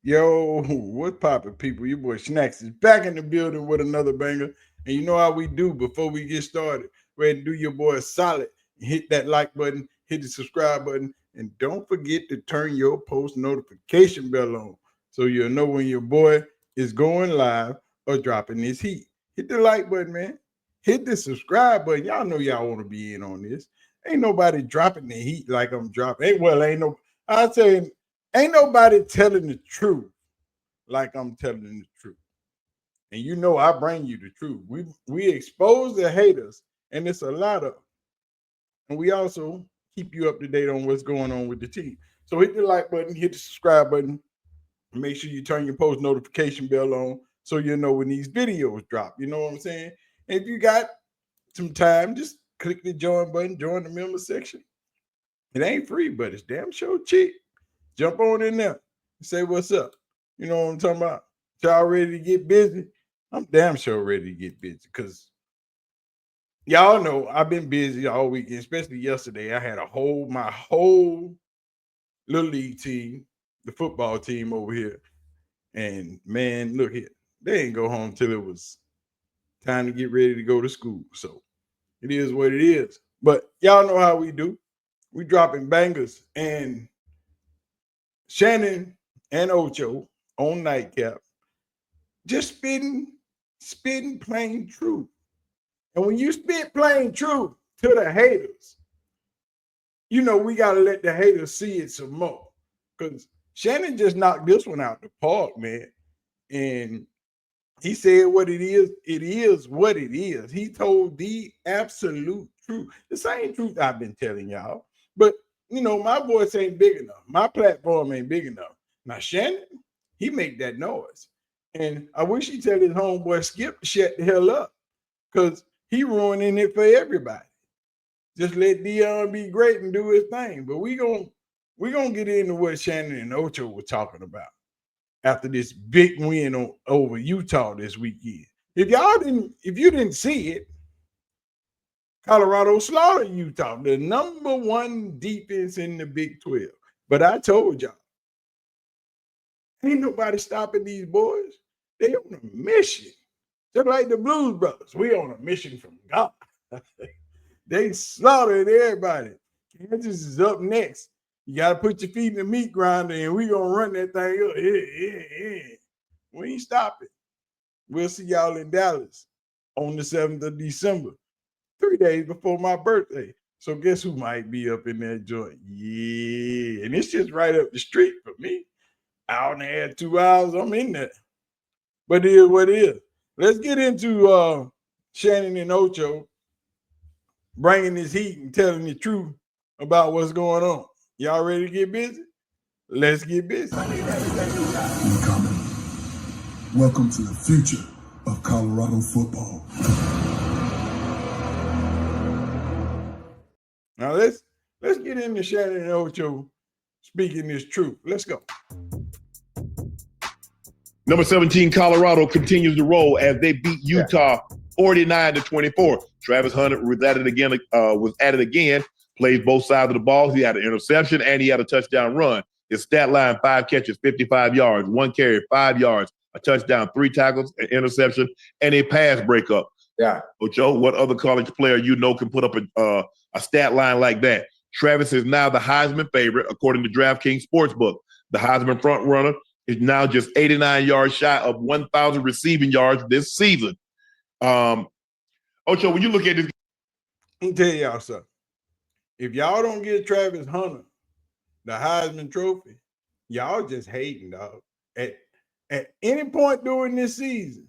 Yo, what's poppin', people? Your boy Snacks is back in the building with another banger. And you know how we do before we get started. Go ahead and do your boy a solid. Hit that like button, hit the subscribe button, and don't forget to turn your post notification bell on so you'll know when your boy is going live or dropping his heat. Hit the like button, man. Hit the subscribe button. Y'all know y'all want to be in on this. Ain't nobody dropping the heat like I'm dropping. Ain't no. I say ain't nobody telling the truth like I'm telling the truth. And you know I bring you the truth. We expose the haters, and it's a lot of them. And we also keep you up to date on what's going on with the team. So hit the like button, hit the subscribe button. Make sure you turn your post notification bell on so you know when these videos drop. You know what I'm saying? And if you got some time, just click the join button, join the member section. It ain't free, but it's damn sure cheap. Jump on in there and say what's up. You know what I'm talking about? Y'all ready to get busy? I'm damn sure ready to get busy because y'all know I've been busy all weekend, especially yesterday. I had my whole little league team, the football team over here. And man, look here, they didn't go home till it was time to get ready to go to school. So it is what it is. But y'all know how we do. We dropping bangers, and Shannon and Ocho on Nightcap just spitting plain truth. And when you spit plain truth to the haters, you know we got to let the haters see it some more. Because Shannon just knocked this one out the park, man. And he said what it is what it is. He told the absolute truth. The same truth I've been telling y'all. But, you know, my voice ain't big enough. My platform ain't big enough. Now, Shannon, he make that noise. And I wish he'd tell his homeboy Skip to shut the hell up because he ruining it for everybody. Just let Deion be great and do his thing. But we gonna get into what Shannon and Ocho were talking about after this big win over Utah this weekend. If you didn't see it, Colorado slaughtered Utah, the number one defense in the Big 12. But I told y'all, ain't nobody stopping these boys. They on a mission. Just like the Blues Brothers. We on a mission from God. They slaughtered everybody. Kansas is up next. You got to put your feet in the meat grinder, and we going to run that thing up. Yeah. We ain't stopping. We'll see y'all in Dallas on the 7th of December, 3 days before my birthday. So guess who might be up in that joint? Yeah. And it's just right up the street for me. Hour and a half, 2 hours, I'm in there. But it is what it is. Let's get into Shannon and Ocho bringing this heat and telling the truth about what's going on. Y'all ready to get busy? Let's get busy. Incoming. Welcome to the future of Colorado football. Now let's get into Shannon and Ocho speaking this truth. Let's go. Number 17, Colorado continues to roll as they beat Utah 49-24. Travis Hunter was at it again, plays both sides of the ball. He had an interception and he had a touchdown run. His stat line, 5 catches, 55 yards, 1 carry, 5 yards, a touchdown, 3 tackles, an interception, and a pass breakup. Yeah. Ocho, what other college player you know can put up a stat line like that? Travis is now the Heisman favorite, according to DraftKings Sportsbook. The Heisman front runner is now just 89 yards shy of 1,000 receiving yards this season. Ocho, when you look at this, Let me tell y'all something. If y'all don't get Travis Hunter the Heisman Trophy, y'all just hating, dog. At any point during this season.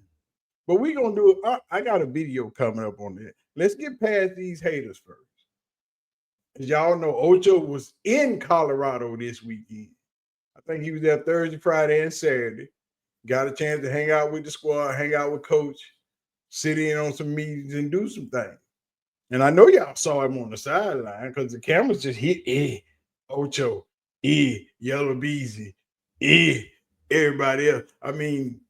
But we gonna do it. I got a video coming up on that. Let's get past these haters first. As y'all know, Ocho was in Colorado this weekend. I think he was there Thursday, Friday, and Saturday. Got a chance to hang out with the squad, hang out with Coach, sit in on some meetings and do some things. And I know y'all saw him on the sideline because the cameras just hit Ocho, Yellow Beezy, everybody else. I mean,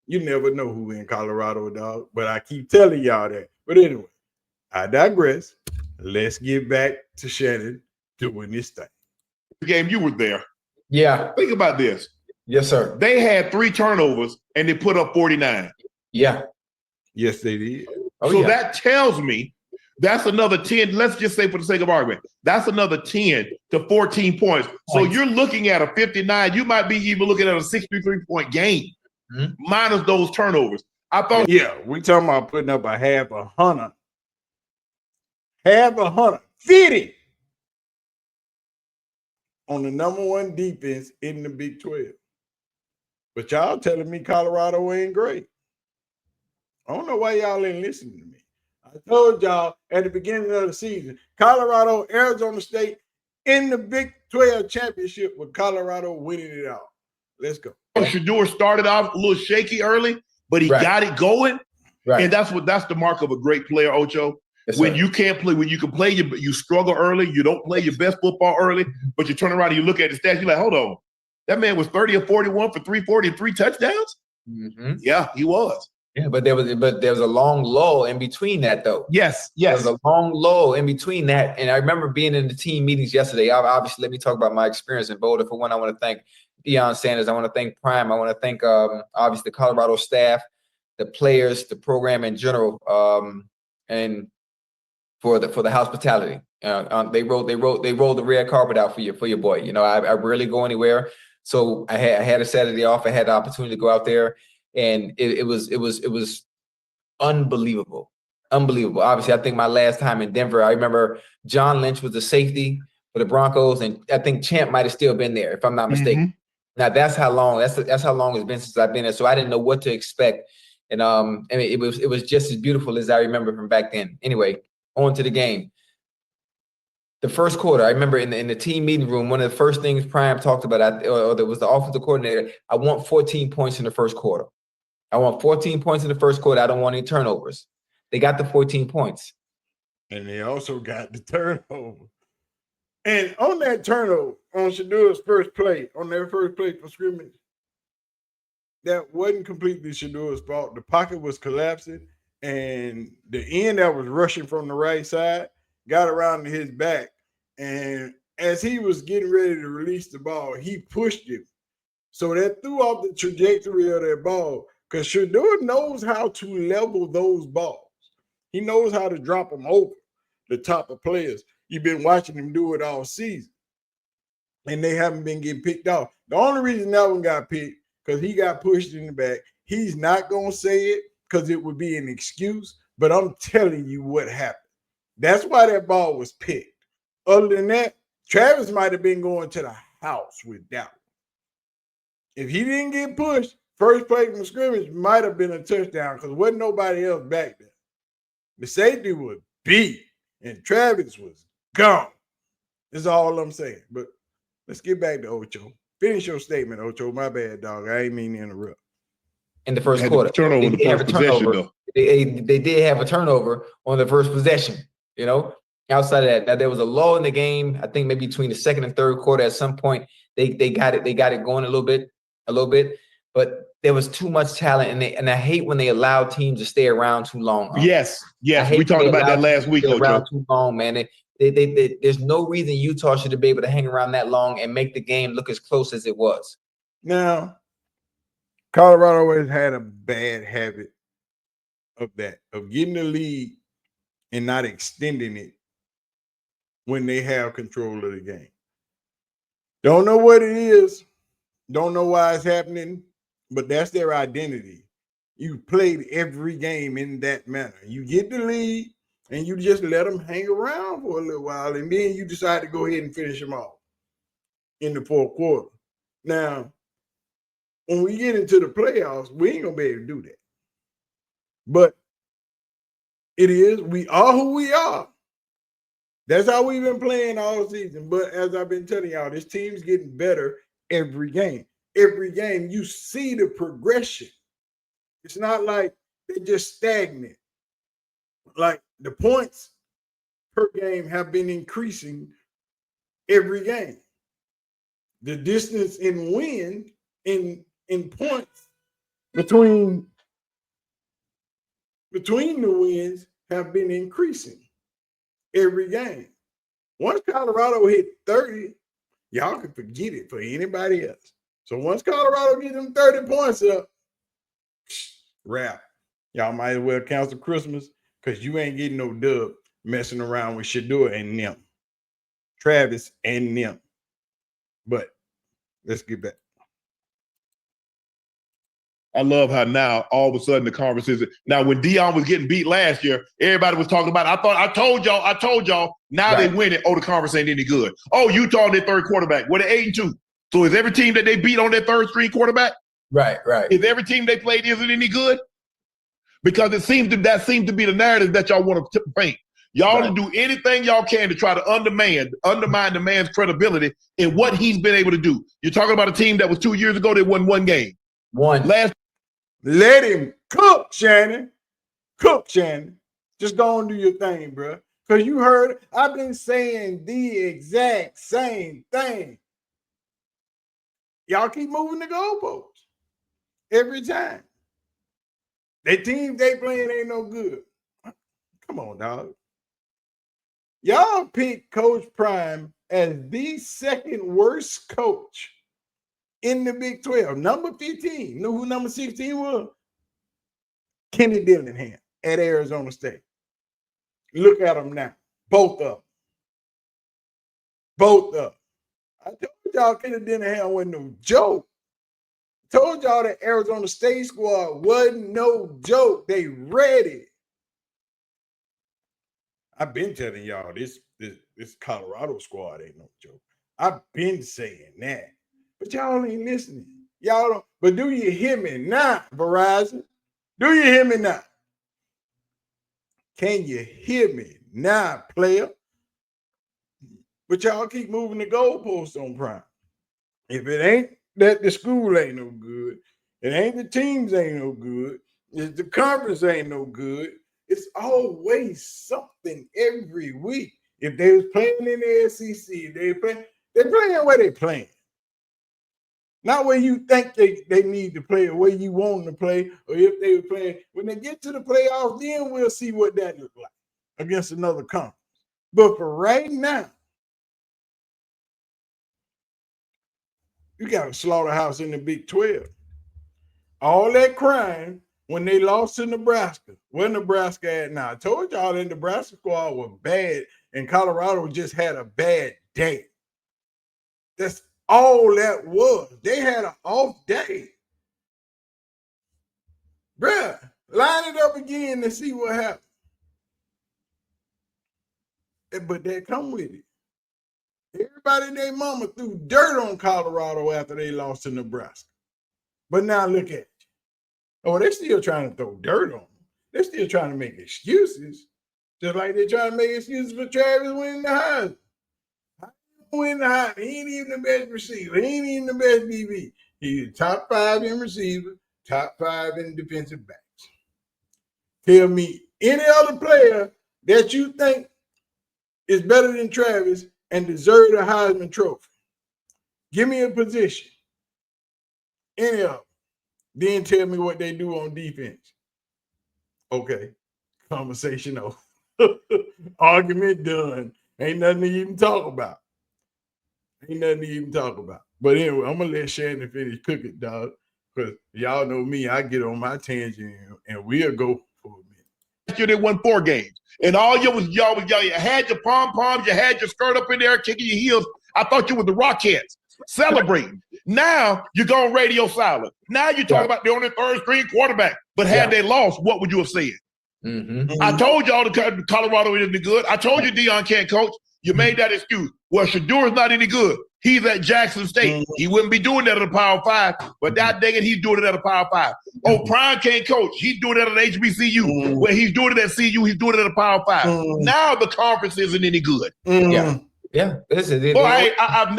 you never know who in Colorado, dog. But I keep telling y'all that. But anyway, I digress. Let's get back to Shannon doing this thing. game you were there. Yeah. Think about this. Yes, sir. They had 3 turnovers and they put up 49. Yeah. Yes, they did. Oh, So yeah. that tells me that's another 10. Let's just say for the sake of argument, that's another 10 to 14 points. So you're looking at a 59. You might be even looking at a 63-point game minus those turnovers. I thought. Yeah, we talking about putting up a half a 50 on the #1 defense in the Big 12. But y'all telling me Colorado ain't great. I don't know why y'all ain't listening to me. I told y'all at the beginning of the season, Colorado, Arizona State in the Big 12 championship with Colorado winning it all. Let's go. Shadur started off a little shaky early, but he got it going. Right. And that's the mark of a great player, Ocho. Yes, when sir. you can't play, when you can play, you struggle early. You don't play your best football early, but you turn around and you look at the stats. You're like, hold on, that man was 30 or 41 for 340 and 3 touchdowns. Yeah, he was. Yeah, but there was a long lull in between that, though. Yes. There was a long lull in between that, and I remember being in the team meetings yesterday. Obviously, let me talk about my experience in Boulder. For one, I want to thank Deion Sanders. I want to thank Prime. I want to thank obviously the Colorado staff, the players, the program in general, and for the hospitality. They rolled the red carpet out for your boy. You know, I rarely go anywhere, so I had a Saturday off. I had the opportunity to go out there, and it was unbelievable. Obviously, I think my last time in Denver, I remember John Lynch was the safety for the Broncos, and I think Champ might have still been there, if I'm not mistaken. Now that's how long that's how long it's been since I've been there, so I didn't know what to expect, and I mean, it was just as beautiful as I remember from back then. Anyway, on to the game. The first quarter, I remember in the team meeting room, one of the first things Prime talked about, or there was the offensive coordinator. I want 14 points in the first quarter. I want 14 points in the first quarter. I don't want any turnovers. They got the 14 points. And they also got the turnover. And on that turnover, on Shadur's first play, on their first play for scrimmage, that wasn't completely Shadur's fault. The pocket was collapsing, and the end that was rushing from the right side got around to his back. And as he was getting ready to release the ball, he pushed him. So that threw off the trajectory of that ball, because Shadur knows how to level those balls. He knows how to drop them over the top of players. You've been watching him do it all season, and they haven't been getting picked off. The only reason that one got picked, because he got pushed in the back. He's not going to say it because it would be an excuse, but I'm telling you what happened. That's why that ball was picked. Other than that, Travis might have been going to the house with that one. If he didn't get pushed, first play from the scrimmage might have been a touchdown because wasn't nobody else back there. The safety was beat, and Travis was gone. That's all I'm saying. But let's get back to Ocho. Finish your statement, Ocho. My bad, dog. I ain't mean to interrupt. In the first quarter, turnover in the first possession, though. They did have a turnover on the first possession. You know, outside of that, there was a lull in the game. I think maybe between the second and third quarter, at some point, they got it going a little bit. But there was too much talent, and I hate when they allow teams to stay around too long. Yes. We talked about that last week, Ocho. Around too long, man. There's no reason Utah should be able to hang around that long and make the game look as close as it was. Now, Colorado has had a bad habit of that, of getting the lead and not extending it when they have control of the game. Don't know what it is. Don't know why it's happening, but that's their identity. You played every game in that manner. You get the lead, and you just let them hang around for a little while, and then you decide to go ahead and finish them off in the fourth quarter. Now, when we get into the playoffs, we ain't going to be able to do that. But it is, we are who we are. That's how we've been playing all season. But as I've been telling y'all, this team's getting better every game. Every game, you see the progression. It's not like they're just stagnant. Like the points per game have been increasing every game. The distance in win in points between the wins have been increasing every game. Once Colorado hit 30, y'all can forget it for anybody else. So once Colorado get them 30 points up, wrap. Y'all might as well cancel Christmas because you ain't getting no dub messing around with Shadur and them, Travis and them. But let's get back. I love how now all of a sudden the conversation. Now when Deion was getting beat last year, everybody was talking about it. I told y'all. Now they win it. Oh, the conference ain't any good. Oh, Utah on their third quarterback. What, 8-2. So is every team that they beat on their third string quarterback? Right. Is every team they played isn't any good? Because that seems to be the narrative that y'all want to paint. Y'all to do anything y'all can to try to undermine the man's credibility in what he's been able to do. You're talking about a team that was 2 years ago, they won one game. Let him cook, Shannon. Cook, Shannon. Just go and do your thing, bro. Because you heard, I've been saying the exact same thing. Y'all keep moving the goalposts every time. The team they playing ain't no good. Come on, dog. Y'all picked Coach Prime as the second worst coach in the Big 12. Number 15. You know who number 16 was? Kenny Dillingham at Arizona State. Look at them now. Both of them. I told y'all Kenny Dillingham wasn't no joke. I told y'all that Arizona State squad wasn't no joke. They ready. I've been telling y'all this Colorado squad ain't no joke. I've been saying that. But y'all ain't listening. Y'all don't. But do you hear me now, Verizon? Do you hear me now? Can you hear me now, player? But y'all keep moving the goalposts on Prime. If it ain't that the school ain't no good, it ain't the teams ain't no good, if the conference ain't no good, it's always something every week. If they was playing in the SEC, they're playing where they playing. Not where you think they need to play or where you want them to play, or if they were playing. When they get to the playoffs, then we'll see what that looks like against another conference. But for right now, you got a slaughterhouse in the Big 12. All that crying when they lost to Nebraska. Where Nebraska at now? I told y'all that Nebraska squad was bad and Colorado just had a bad day. That's all that was. They had an off day. Bruh, line it up again to see what happens. But that come with it. Everybody and their mama threw dirt on Colorado after they lost to Nebraska. But now look at you. Oh, they're still trying to throw dirt on them. They're still trying to make excuses. Just like they're trying to make excuses for Travis winning the Heisman. Win the Heisman. He ain't even the best receiver. He ain't even the best DB. He's top 5 in receiver, top 5 in defensive backs. Tell me any other player that you think is better than Travis and deserve the Heisman Trophy. Give me a position. Any of them. Then tell me what they do on defense. Okay. Conversation over. Argument done. Ain't nothing to even talk about. But anyway, I'm going to let Shannon finish cooking, dog. Because y'all know me, I get on my tangent and we'll go for a minute. Last year they won 4 games. And all y'all had your pom-poms, you had your skirt up in there, kicking your heels. I thought you were the Rockettes celebrating. Now you're going radio silent. Now you're talking about they're on their third string quarterback. But had they lost, what would you have said? I told y'all Colorado isn't good. I told you Deion can't coach. You made that excuse. Well, Shadur is not any good. He's at Jackson State. He wouldn't be doing that at a Power 5, but that dang it, he's doing it at a Power 5. Oh, Prime can't coach. He's doing it at an HBCU. Where he's doing it at CU, he's doing it at a Power 5. Now the conference isn't any good. Yeah.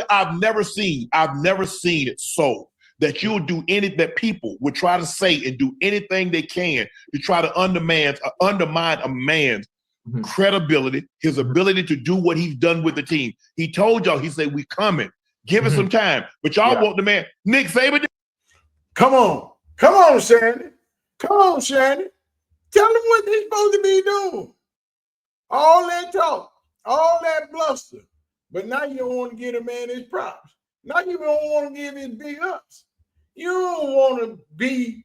I've never seen it so that you'll do anything, that people would try to say and do anything they can to try to undermine a man's credibility, his ability to do what he's done with the team. He told y'all, he said, we coming. Give us some time. But y'all want the man. Nick Saban. Come on, Shannon. Tell them what they're supposed to be doing. All that talk, all that bluster. But now you don't want to give a man his props. Now you don't want to give his big ups. You don't want to be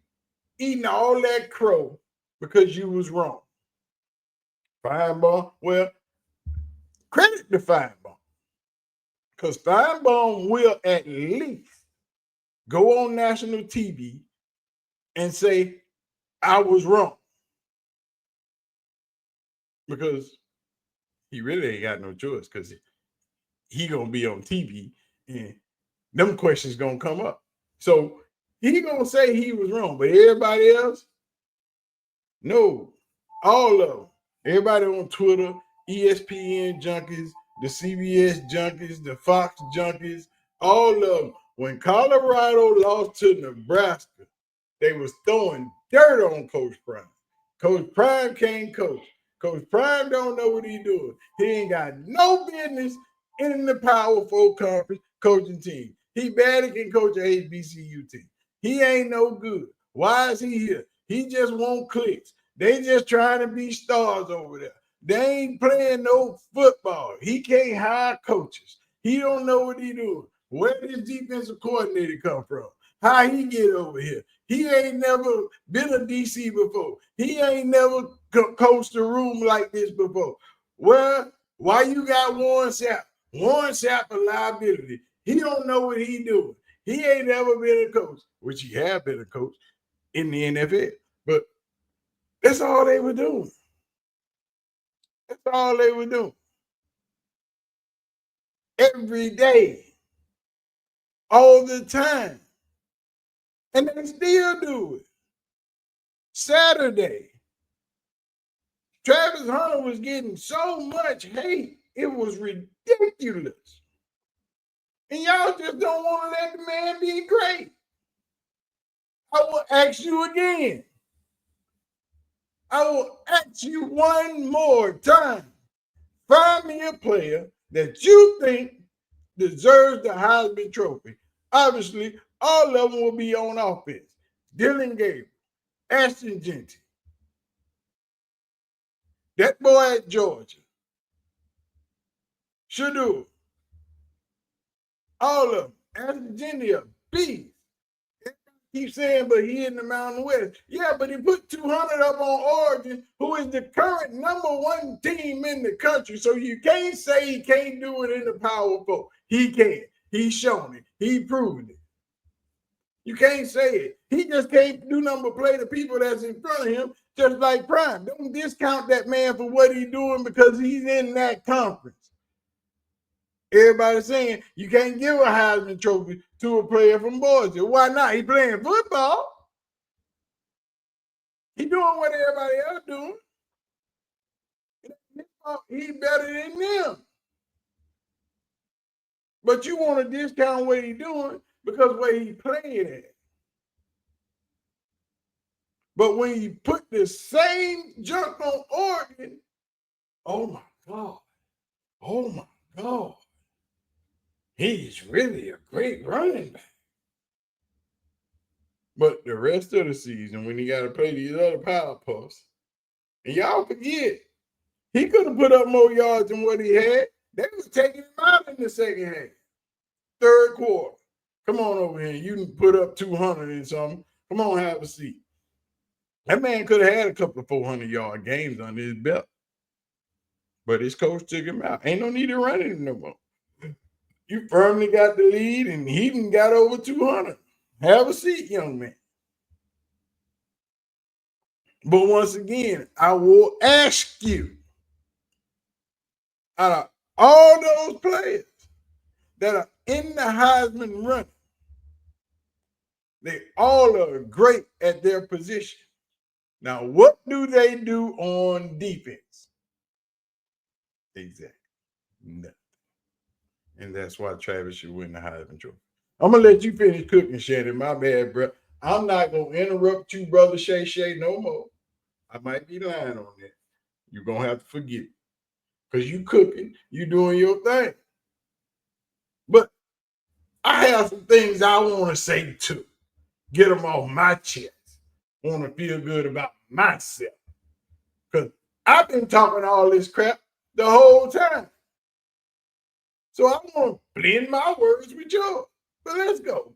eating all that crow because you was wrong. Feinbaum, well, credit to Feinbaum, because Feinbaum will at least go on national TV and say, I was wrong. Because he really ain't got no choice, because he going to be on TV and them questions going to come up. So he going to say he was wrong, but everybody else, no, all of them. Everybody on Twitter, ESPN junkies, the CBS junkies, the Fox junkies, all of them. When Colorado lost to Nebraska, they was throwing dirt on Coach Prime. Coach Prime can't coach. Coach Prime don't know what he's doing. He ain't got no business in the Power 4 conference coaching team. He barely can coach a HBCU team. He ain't no good. Why is he here? He just want clicks. They just trying to be stars over there. They ain't playing no football. He can't hire coaches. He don't know what he doing. Where did his defensive coordinator come from? How he get over here? He ain't never been a DC before. He ain't never coached a room like this before. Well, why you got Warren Sapp? Warren Sapp a liability. He don't know what he doing. He ain't never been a coach, which he have been a coach in the NFL. But that's all they were doing. That's all they were doing. Every day. All the time. And they still do it. Saturday, Travis Hunter was getting so much hate, it was ridiculous. And y'all just don't want to let the man be great. I will ask you again. I will ask you one more time. Find me a player that you think deserves the Heisman Trophy. Obviously, all of them will be on offense. Dylan Gabriel, Ashton Jeanty, that boy at Georgia, Shadur, all of them. Ashton Jeanty a beast. Keep saying, but he in the Mountain West. Yeah, but he put 200 up on Oregon, who is the current #1 team in the country. So you can't say he can't do it in the Power 4. He can. He's shown it. He proven it. You can't say it. He just can't do nothing but play the people that's in front of him, just like Prime. Don't discount that man for what he's doing because he's in that conference. Everybody's saying you can't give a Heisman Trophy to a player from Boise. Why not? He playing football. He doing what everybody else doing. He better than them. But you want to discount what he doing because where he playing at. But when you put the same junk on Oregon, oh my God. Oh my God. He's really a great running back. But the rest of the season, when he got to play these other power puffs, and y'all forget, he could have put up more yards than what he had. They was taking him out in the second half. Third quarter. Come on over here. You can put up 200 and something. Come on, have a seat. That man could have had a couple of 400-yard games under his belt. But his coach took him out. Ain't no need to run it no more. You firmly got the lead, and he even got over 200. Have a seat, young man. But once again, I will ask you, out of all those players that are in the Heisman running, they all are great at their position. Now, what do they do on defense? Exactly. Nothing. And that's why Travis should win the Heisman Trophy. I'm going to let you finish cooking, Shannon. My bad, bro. I'm not going to interrupt you, Brother Shay, no more. I might be lying on that. You're going to have to forgive me. Because you cooking, you doing your thing. But I have some things I want to say too. Get them off my chest. Want to feel good about myself. Because I've been talking all this crap the whole time. So I want to blend my words with yours. But let's go.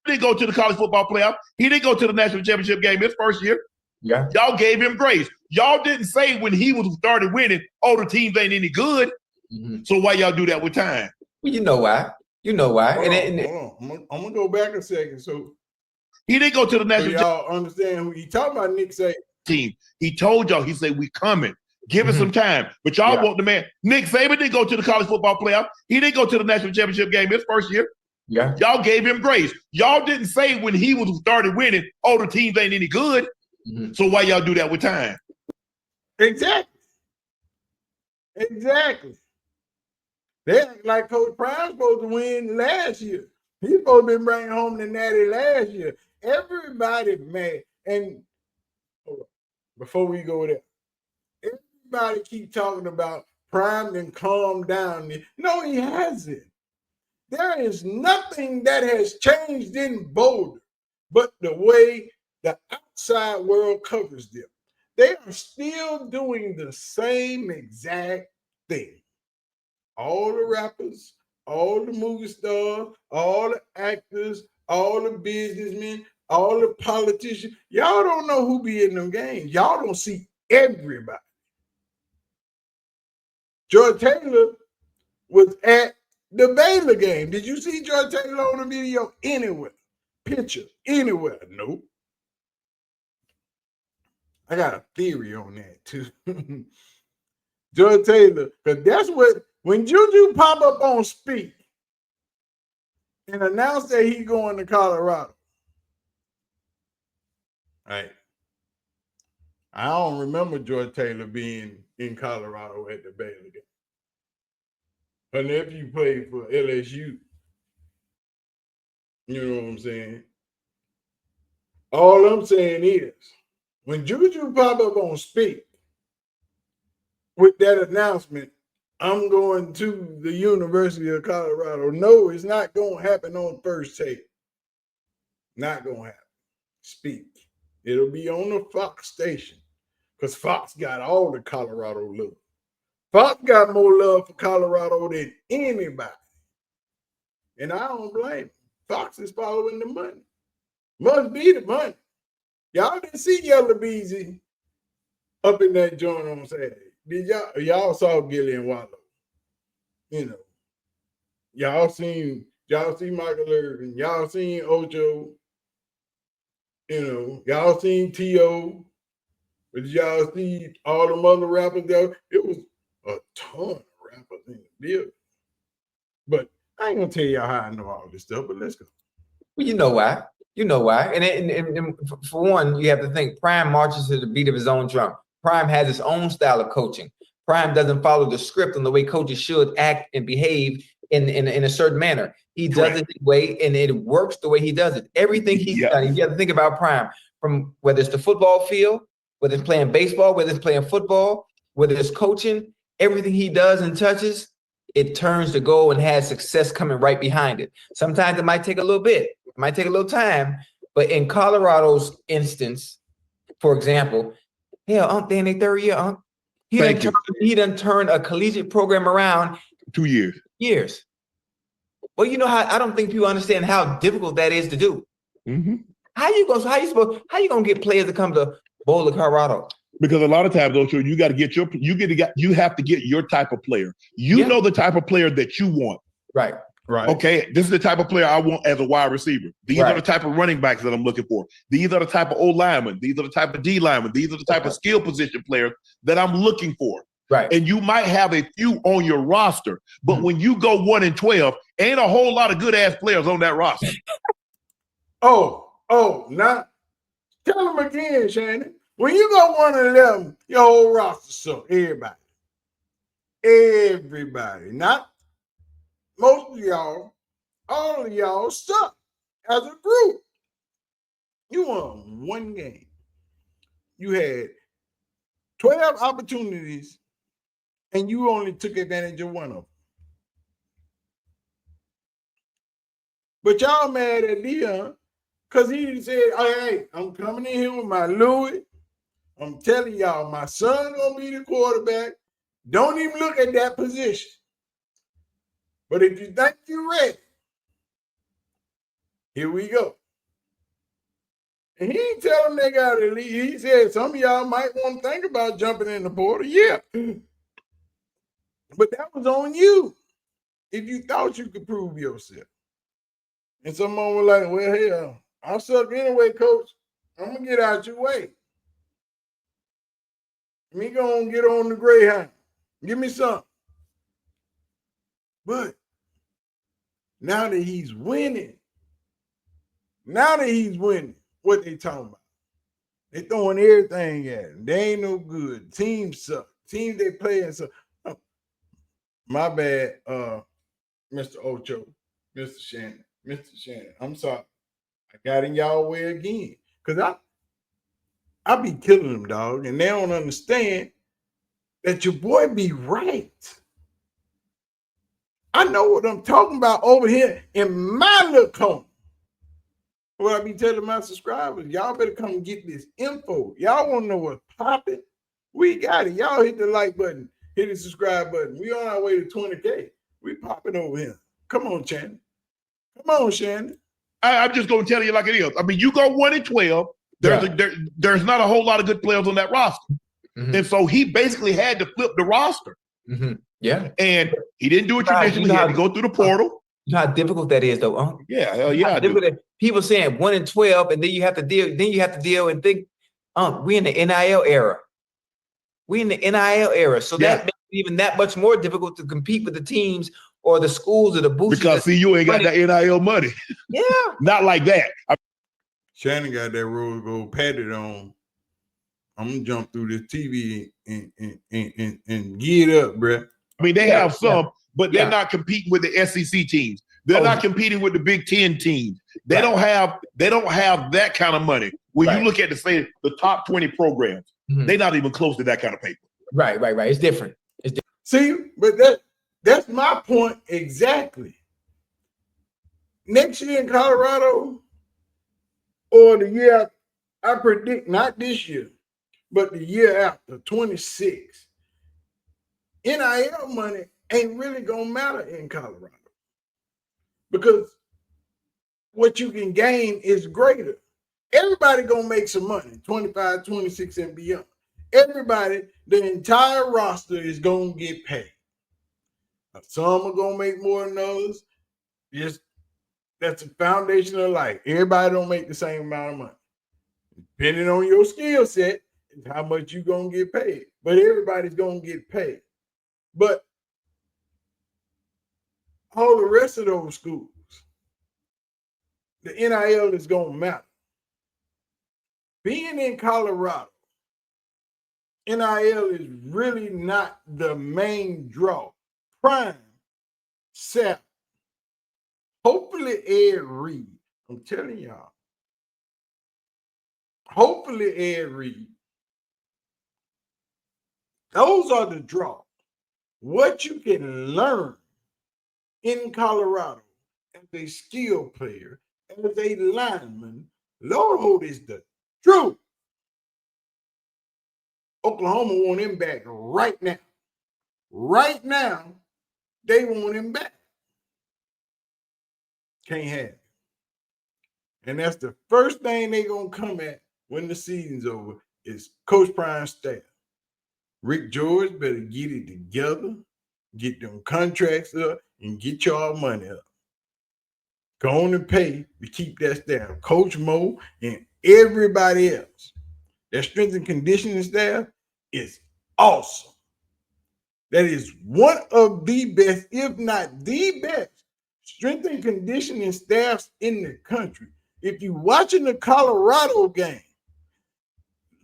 He didn't go to the college football playoff. He didn't go to the national championship game his first year. Yeah. Y'all gave him grace. Y'all didn't say when he was started winning, oh, the teams ain't any good. Mm-hmm. So why y'all do that with time? Well, you know why. You know why. Hold on. I'm gonna go back a second. So he didn't go to the national y'all understand who he talking about. Nick Saban team. He told y'all, he said, we coming. Give us some time. But y'all want the man. Nick Saban didn't go to the college football playoff. He didn't go to the national championship game his first year. Yeah. Y'all gave him grace. Y'all didn't say when he was started winning, oh, the teams ain't any good. Mm-hmm. So why y'all do that with time? Exactly. They act like Coach Prime supposed to win last year. He's supposed to be bringing home the natty last year. Everybody mad. And hold on, before we go there, everybody keep talking about Prime and calm down. No, he hasn't. There is nothing that has changed in Boulder but the way the outside world covers them. They are still doing the same exact thing. All the rappers, all the movie stars, all the actors, all the businessmen, all the politicians, y'all don't know who be in them games. Y'all don't see everybody. George Taylor was at the Baylor game. Did you see George Taylor on the video anywhere? Picture anywhere? Nope. I got a theory on that too. George Taylor, because that's what, when Juju pop up on speak and announce that he going to Colorado, right? I don't remember George Taylor being in Colorado at the Baylor game. Her nephew played for LSU. You know what I'm saying? All I'm saying is, when Juju pop up on speak with that announcement, I'm going to the University of Colorado. No, it's not going to happen on first take. Not going to happen. Speak. It'll be on the Fox station because Fox got all the Colorado love. Fox got more love for Colorado than anybody. And I don't blame them. Fox is following the money. Must be the money. Y'all didn't see Yellow Beezy up in that joint on Saturday. Did y'all saw Gilly and Wallow? You know, y'all seen Michael Irvin, y'all seen Ocho, you know, y'all seen T.O., but y'all see all the other rappers there? It was a ton of rappers in the building. But I ain't gonna tell y'all how I know all this stuff, but let's go. Well, you know why. You know why. And for one, you have to think Prime marches to the beat of his own drum. Prime has his own style of coaching. Prime doesn't follow the script on the way coaches should act and behave in a certain manner. He does it the way, and it works the way he does it. Everything he's done, you have to think about Prime, from whether it's the football field, whether it's playing baseball, whether it's playing football, whether it's coaching, everything he does and touches, it turns to goal and has success coming right behind it. Sometimes it might take a little bit. It might take a little time, but in Colorado's instance, for example, hell, they in their third year, he done turned a collegiate program around 2 years. Years. Well, you know how I don't think people understand how difficult that is to do. Mm-hmm. How you gonna get players to come to Boulder, Colorado? Because a lot of times, Ocho, you have to get your type of player. You know the type of player that you want. Right. Okay, this is the type of player I want as a wide receiver. These are the type of running backs that I'm looking for. These are the type of O linemen. These are the type of D linemen. These are the type of skill position players that I'm looking for. Right. And you might have a few on your roster, but when you go 1-12, ain't a whole lot of good ass players on that roster. Now tell them again, Shannon. When you go 1-11, your whole roster sucks. Everybody, not most of y'all, all of y'all suck as a group. You won one game. You had 12 opportunities, and you only took advantage of one of them. But y'all mad at Deion because he said, hey, I'm coming in here with my Louis. I'm telling y'all, my son gonna be the quarterback. Don't even look at that position. But if you think you're ready, Here we go. And he ain't telling them they got to leave. He said some of y'all might want to think about jumping in the portal. Yeah. But that was on you if you thought you could prove yourself. And someone was like, well, hell, I'll suck anyway, coach. I'm going to get out your way. Me going to get on the Greyhound. Give me something. But now that he's winning, what they talking about? They throwing everything at him. They ain't no good. Teams suck. Teams they playing suck. Oh, my bad, Mr. Ocho, Mr. Shannon. I'm sorry. I got in y'all way again. Because I be killing them, dog. And they don't understand that your boy be right. I know what I'm talking about over here in my little corner. What I be telling my subscribers, y'all better come get this info. Y'all want to know what's popping? We got it. Y'all hit the like button, hit the subscribe button. We on our way to 20K. We popping over here. Come on, Shannon. Come on, Shannon. I'm just going to tell you like it is. I mean, you go 1-12. There's not a whole lot of good players on that roster. Mm-hmm. And so he basically had to flip the roster. Mm-hmm. Yeah. And he didn't do it traditionally. He had to go through the portal. You know how difficult that is, though, huh? Yeah, hell yeah. People saying 1-12, and then you have to deal and think, we in the NIL era. So that makes it even that much more difficult to compete with the teams or the schools or the boosters. Because see, you ain't got that NIL money. Yeah. Not like that. Shannon got that rose gold padded on. I'm gonna jump through this TV and get it up, bro. I mean, they have some, but they're not competing with the SEC teams. They're not competing with the Big Ten teams. They don't have that kind of money. When you look at the top 20 programs, they're not even close to that kind of paper. Right. It's different. See, but that's my point exactly. Next year in Colorado, or the year, I predict not this year, but the year after, 26, NIL money ain't really gonna matter in Colorado because what you can gain is greater. Everybody gonna make some money, 25, 26, and beyond. Everybody, the entire roster is gonna get paid. Some are gonna make more than others. That's a foundation of life. Everybody don't make the same amount of money. Depending on your skill set, is how much you're gonna get paid. But everybody's gonna get paid. But all the rest of those schools, the NIL is gonna matter. Being in Colorado, NIL is really not the main draw. Prime, Seth, hopefully Ed Reed. I'm telling y'all. Hopefully Ed Reed. Those are the draw. What you can learn in Colorado as a skill player, as a lineman, Lord is the truth. Oklahoma want him back right now. Right now, they want him back. Can't have it. And that's the first thing they're going to come at when the season's over is Coach Prime staff. Rick George better get it together, get them contracts up, and get y'all money up. Go on and pay to keep that staff. Coach Mo and everybody else. That strength and conditioning staff is awesome. That is one of the best, if not the best, strength and conditioning staffs in the country. If you're watching the Colorado game,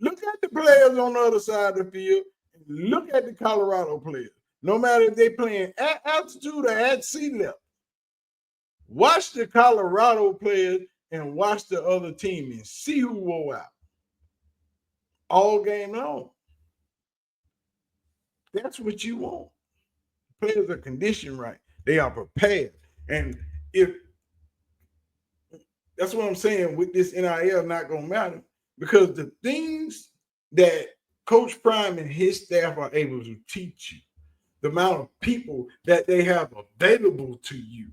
look at the players on the other side of the field. Look at the Colorado players. No matter if they're playing at altitude or at sea level. Watch the Colorado players and watch the other team and see who wore out. All game long. That's what you want. Players are conditioned right. They are prepared. And if that's what I'm saying with this NIL not going to matter, because the things that Coach Prime and his staff are able to teach you, the amount of people that they have available to you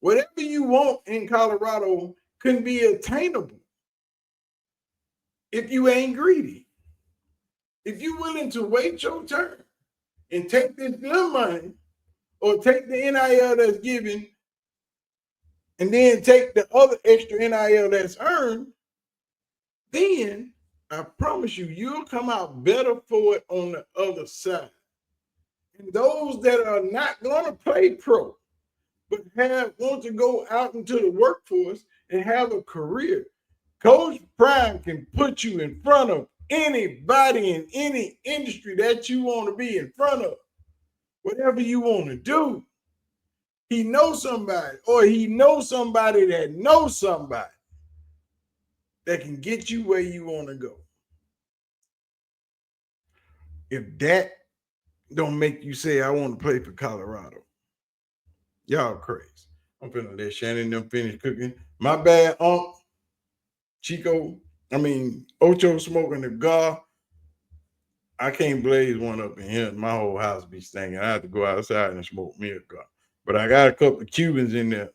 Whatever you want in Colorado can be attainable if you ain't greedy. If you're willing to wait your turn and take this little money or take the NIL that's given and then take the other extra NIL that's earned, then I promise you, you'll come out better for it on the other side. And those that are not going to play pro, but want to go out into the workforce and have a career, Coach Prime can put you in front of anybody in any industry that you want to be in front of. Whatever you want to do. He knows somebody, or he knows somebody that knows somebody that can get you where you want to go. If that don't make you say, I want to play for Colorado, y'all crazy. I'm finna let Shannon them finish cooking. My bad, Ocho smoking the gar. I can't blaze one up in here. My whole house be stinking. I have to go outside and smoke me a gar. But I got a couple of Cubans in there.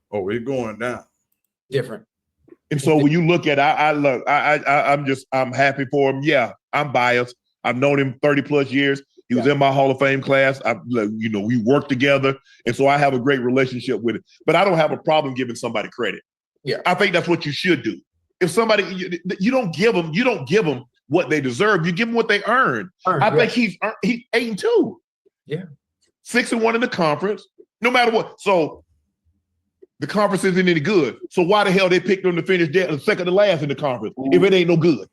Oh, it's going down. Different. And so when you look at, I'm happy for him. Yeah, I'm biased. I've known him 30 plus years. He was in my Hall of Fame class. We worked together, and so I have a great relationship with it. But I don't have a problem giving somebody credit. Yeah, I think that's what you should do. If somebody, you don't give them what they deserve. You give them what they earn. I think he's 8-2. Yeah, 6-1 in the conference. No matter what. So the conference isn't any good. So why the hell they picked them to finish second to last in the conference if it ain't no good?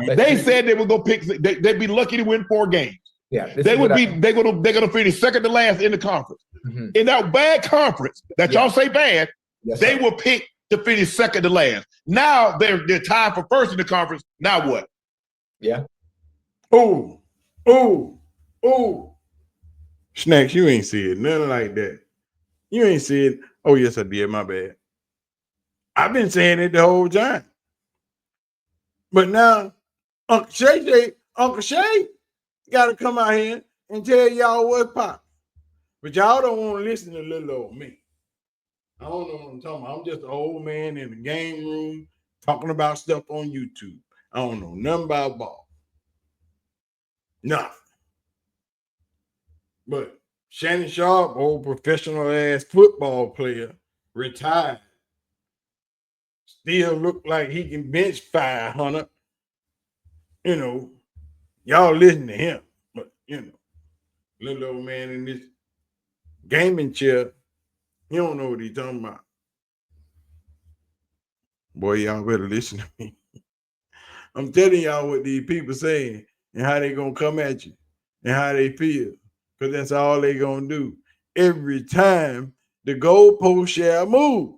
They said they would go pick. They'd be lucky to win 4 games. Yeah, they're gonna finish second to last in the conference. Mm-hmm. In that bad conference that y'all say bad, they were picked to finish second to last. Now they're tied for first in the conference. Now what? Yeah. Oh. Snacks, you ain't see it. Nothing like that. You ain't see it. Oh, yes, I did. My bad. I've been saying it the whole time. But now, Uncle Shay got to come out here and tell y'all what's popping. But y'all don't want to listen to little old me. I don't know what I'm talking about. I'm just an old man in the game room talking about stuff on YouTube. I don't know nothing about ball. Nothing. But Shannon Sharpe, old professional ass football player, retired. Still look like he can bench 500. Y'all listen to him. But, little old man in this gaming chair, he don't know what he's talking about. Boy, y'all better listen to me. I'm telling y'all what these people saying and how they gonna come at you and how they feel. Because that's all they gonna do. Every time the goalpost shall move.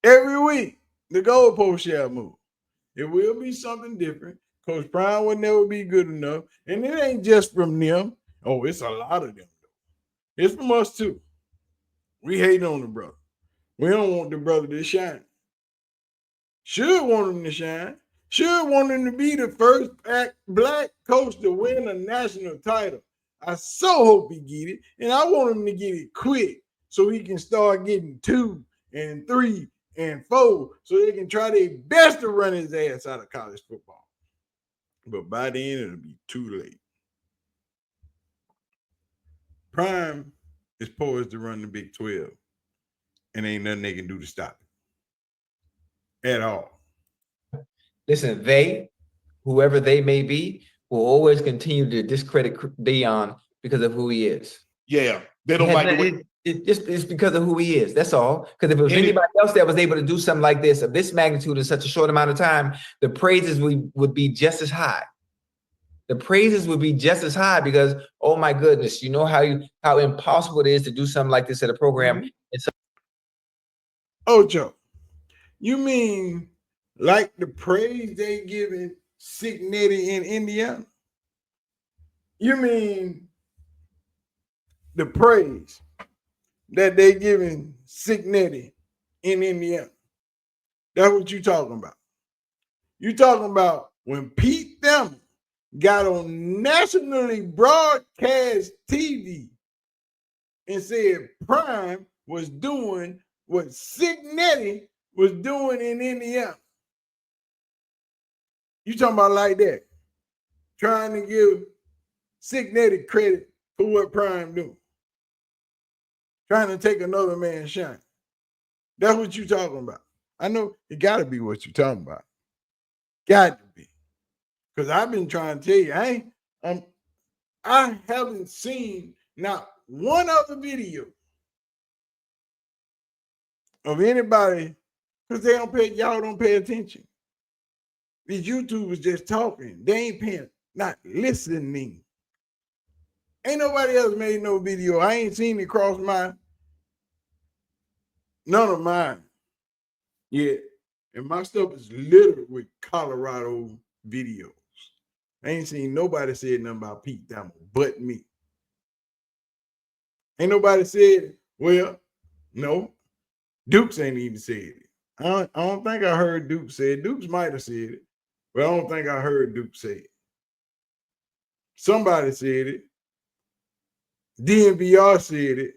Every week, the goalpost shall move. It will be something different. Coach Prime will never be good enough. And it ain't just from them. Oh, it's a lot of them. It's from us too. We hate on the brother. We don't want the brother to shine. Should want him to shine. Should want him to be the first black coach to win a national title. I so hope he get it. And I want him to get it quick so he can start getting 2 and 3 and 4 so they can try their best to run his ass out of college football. But by then, it'll be too late. Prime is poised to run the Big 12, and ain't nothing they can do to stop it at all. Listen, whoever they may be, will always continue to discredit Deion because of who he is. Yeah, they don't like it. It's because of who he is. That's all. Because if it was anybody else that was able to do something like this, of this magnitude in such a short amount of time, the praises would be just as high. The praises would be just as high because, oh my goodness, you know how impossible it is to do something like this at a program. Ocho, you mean like the praise they giving Signetti in Indiana? You mean the praise that they giving Signetti in Indiana? That's what you talking about. You talking about when Pete Thelma got on nationally broadcast TV and said Prime was doing what Signetti was doing in Indiana. You talking about like that? Trying to give Signetti credit for what Prime doing. Trying to take another man's shine. That's what you talking about. I know it got to be what you talking about. Got to be. Because I've been trying to tell you, I haven't seen not one other video of anybody, because y'all don't pay attention. These YouTubers just talking. They ain't paying, not listening. Ain't nobody else made no video. I ain't seen it cross none of mine yet. And my stuff is littered with Colorado videos. I ain't seen nobody say nothing about Pete Thamel but me. Ain't nobody said, well, no. Dukes ain't even said it. I don't think I heard Duke say it. Dukes might have said it, but I don't think I heard Duke say it. Somebody said it. DNVR said it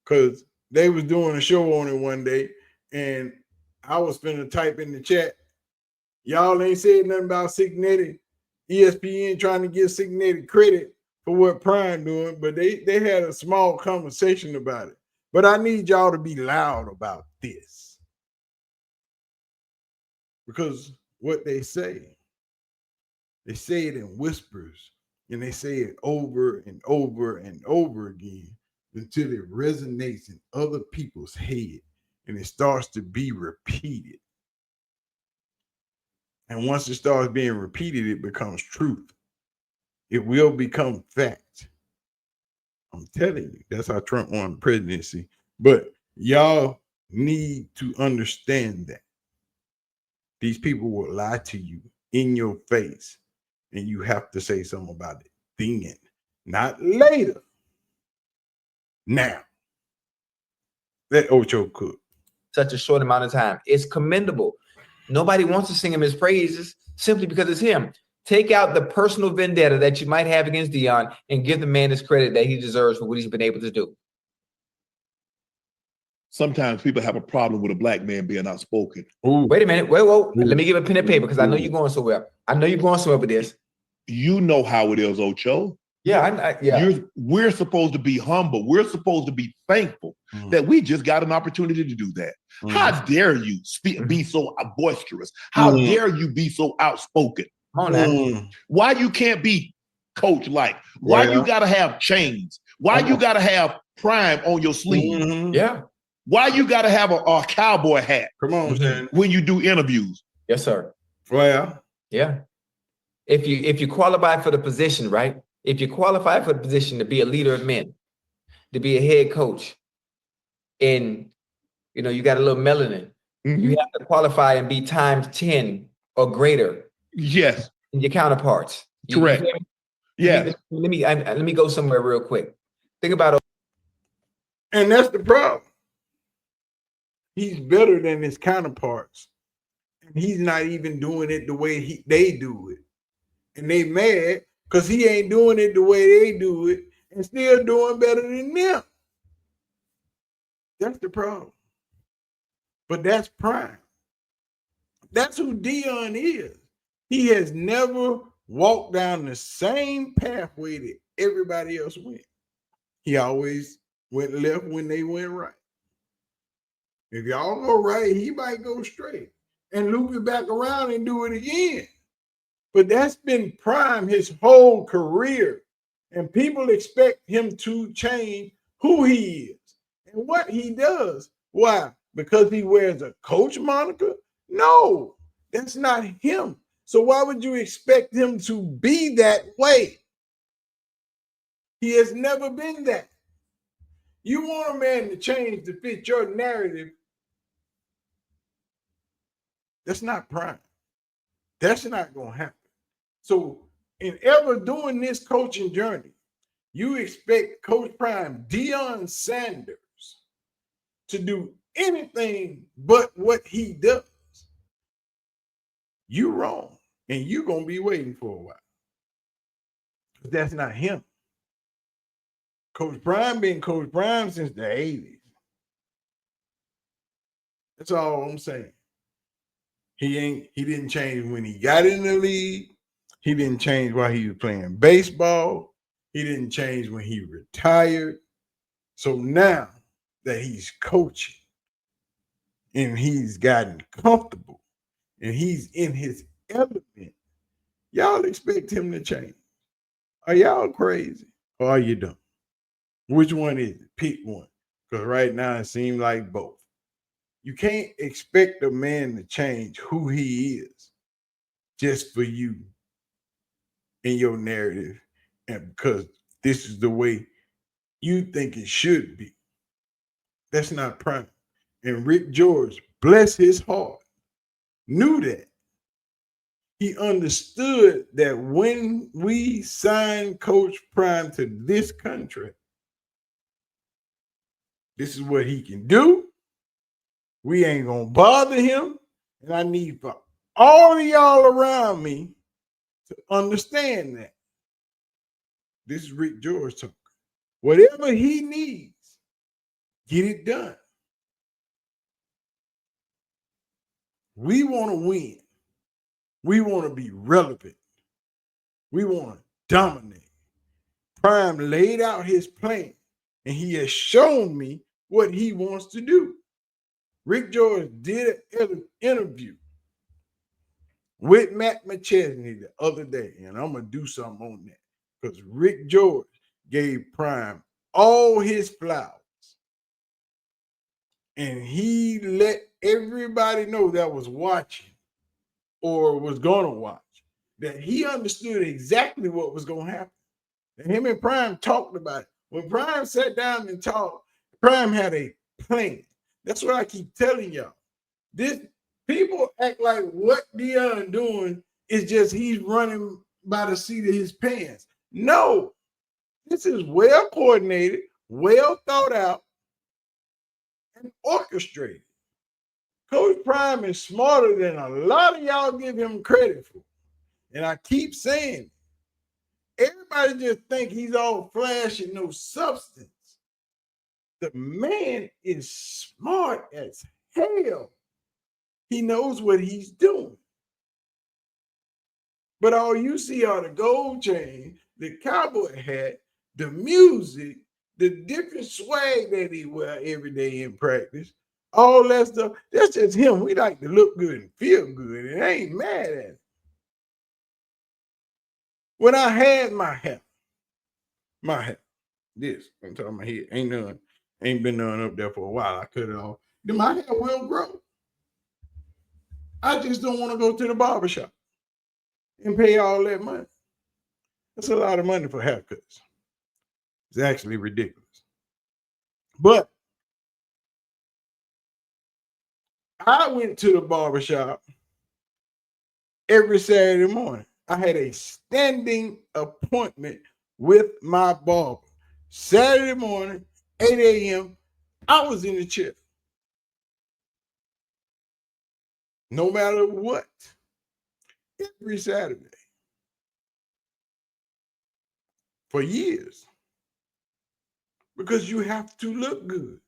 because they was doing a show on it one day, and I was finna type in the chat, y'all ain't said nothing about Signetti, ESPN trying to give Signetti credit for what Prime doing, but they had a small conversation about it. But I need y'all to be loud about this. Because what they say it in whispers, and they say it over and over and over again until it resonates in other people's head and it starts to be repeated. And once it starts being repeated, it becomes truth. It will become fact. I'm telling you, that's how Trump won the presidency. But y'all need to understand that these people will lie to you in your face, and you have to say something about it then, not later. Now, let Ocho cook. Such a short amount of time. It's commendable. Nobody wants to sing him his praises simply because it's him. Take out the personal vendetta that you might have against Deion and give the man his credit that he deserves for what he's been able to do. Sometimes people have a problem with a black man being outspoken. Ooh. Wait a minute. Whoa. Let me give a pen and paper because I know you're going somewhere. I know you're going somewhere with this. You know how it is, Ocho. Yeah, We're supposed to be humble. We're supposed to be thankful that we just got an opportunity to do that. How dare you be so boisterous? How dare you be so outspoken? Come on, Why you can't be coach-like? Why you got to have chains? Why you got to have Prime on your sleeve? Yeah. Why you got to have a cowboy hat? Come on, Shannon. When you do interviews? Yes, sir. Well, yeah. If you qualify for the position, right? If you qualify for the position to be a leader of men, to be a head coach, and you got a little melanin, you have to qualify and be times 10 or greater. Yes. In your counterparts. Correct. Yes. Let me go somewhere real quick. Think about it. And that's the problem. He's better than his counterparts. And he's not even doing it the way they do it. And they mad because he ain't doing it the way they do it and still doing better than them. That's the problem. But that's Prime. That's who Deion is. He has never walked down the same pathway that everybody else went. He always went left when they went right. If y'all go right, he might go straight and loop it back around and do it again. But that's been Prime his whole career. And people expect him to change who he is and what he does. Why? Because he wears a coach moniker? No, that's not him. So why would you expect him to be that way? He has never been that. You want a man to change to fit your narrative. That's not Prime. That's not going to happen. So in ever doing this coaching journey, you expect Coach Prime, Deion Sanders, to do anything but what he does. You wrong. And you're going to be waiting for a while. That's not him. Coach Prime been Coach Prime since the 80s. That's all I'm saying. He didn't change when he got in the league. He didn't change while he was playing baseball. He didn't change when he retired. So now that he's coaching and he's gotten comfortable and he's in his element, y'all expect him to change. Are y'all crazy or are you dumb? Which one is it? Pick one. Because right now it seems like both. You can't expect a man to change who he is just for you in your narrative and because this is the way you think it should be. That's not Prime. And Rick George, bless his heart, knew that. He understood that when we signed Coach Prime to this country, this is what he can do. We ain't gonna bother him. And I need for all of y'all around me to understand that. This is Rick George talking. Whatever he needs, get it done. We want to win. We want to be relevant. We want to dominate. Prime laid out his plan, and he has shown me what he wants to do. Rick George did an interview with Matt McChesney the other day, and I'm going to do something on that because Rick George gave Prime all his flowers, and he let everybody know that was watching or was going to watch that he understood exactly what was going to happen. And him and Prime talked about it. When Prime sat down and talked, Prime had a plan. That's what I keep telling y'all. This people act like what Deion doing is just he's running by the seat of his pants. No, this is well coordinated, well thought out, and orchestrated. Coach Prime is smarter than a lot of y'all give him credit for. And I keep saying, everybody just think he's all flash and no substance. The man is smart as hell. He knows what he's doing. But all you see are the gold chain, the cowboy hat, the music, the different swag that he wear every day in practice, all that stuff. That's just him. We like to look good and feel good, and I ain't mad at it. When I had my hair, this, I'm talking about head, ain't been none up there for a while. I cut it off. Then my hair will grow. I just don't want to go to the barbershop and pay all that money. That's a lot of money for haircuts. It's actually ridiculous. But I went to the barbershop every Saturday morning. I had a standing appointment with my barber. Saturday morning, 8 a.m., I was in the chair. No matter what. Every Saturday. For years. Because you have to look good.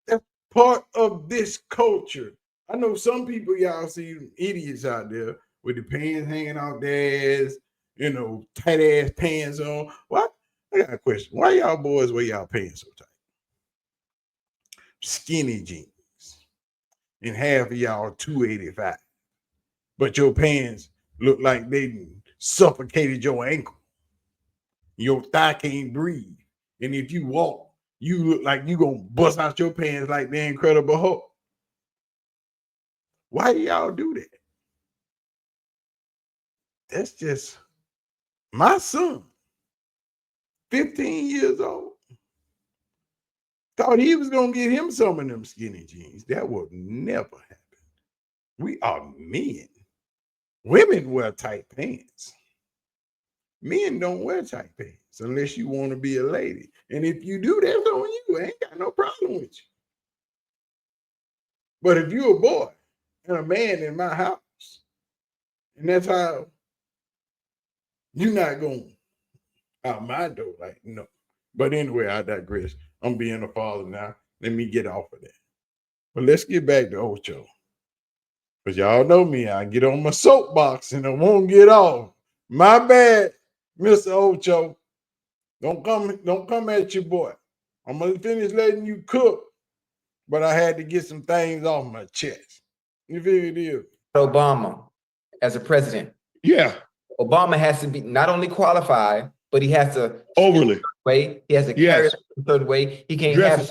That's part of this culture. I know some people, y'all see idiots out there with the pants hanging out their ass, tight ass pants on. What? I got a question. Why y'all boys wear y'all pants so tight? Skinny jeans. And half of y'all 285. But your pants look like they suffocated your ankle. Your thigh can't breathe. And if you walk, you look like you gonna bust out your pants like the Incredible Hulk. Why do y'all do that? That's just my son, 15 years old, thought he was gonna get him some of them skinny jeans. That will never happen. We are men. Women wear tight pants. Men don't wear tight pants unless you want to be a lady. And if you do, that's on you. I ain't got no problem with you. But if you're a boy and a man in my house, and that's how you're not going out my door, like, no. But anyway, I digress. I'm being a father now. Let me get off of that. But let's get back to Ocho. Because y'all know me, I get on my soapbox and I won't get off. My bad, Mr. Ocho. Don't come at your boy. I'm gonna finish letting you cook, but I had to get some things off my chest. You feel it is? Obama as a president. Yeah. Obama has to be not only qualified, but he has to Overly. Way he has to carry it a certain way. He can't have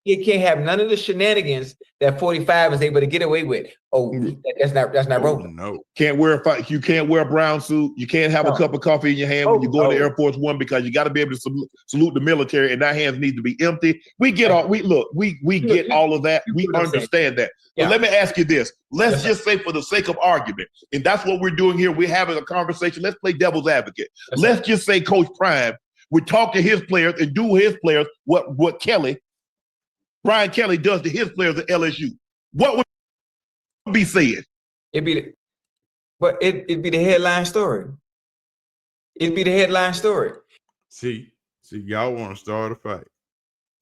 he can't have none of the shenanigans that 45 is able to get away with. Oh, that's not rolling. No, you can't wear a brown suit. You can't have a cup of coffee in your hand when you go to Air Force One, because you got to be able to salute the military, and that hands need to be empty. We get all we get all of that. We understand that. But let me ask you this. Let's just say, for the sake of argument, and that's what we're doing here. We're having a conversation. Let's play devil's advocate. Let's just say Coach Prime would talk to his players and do his players what Brian Kelly does to his players at LSU. What would be said? It'd be the headline story. It'd be the headline story. See, y'all want to start a fight.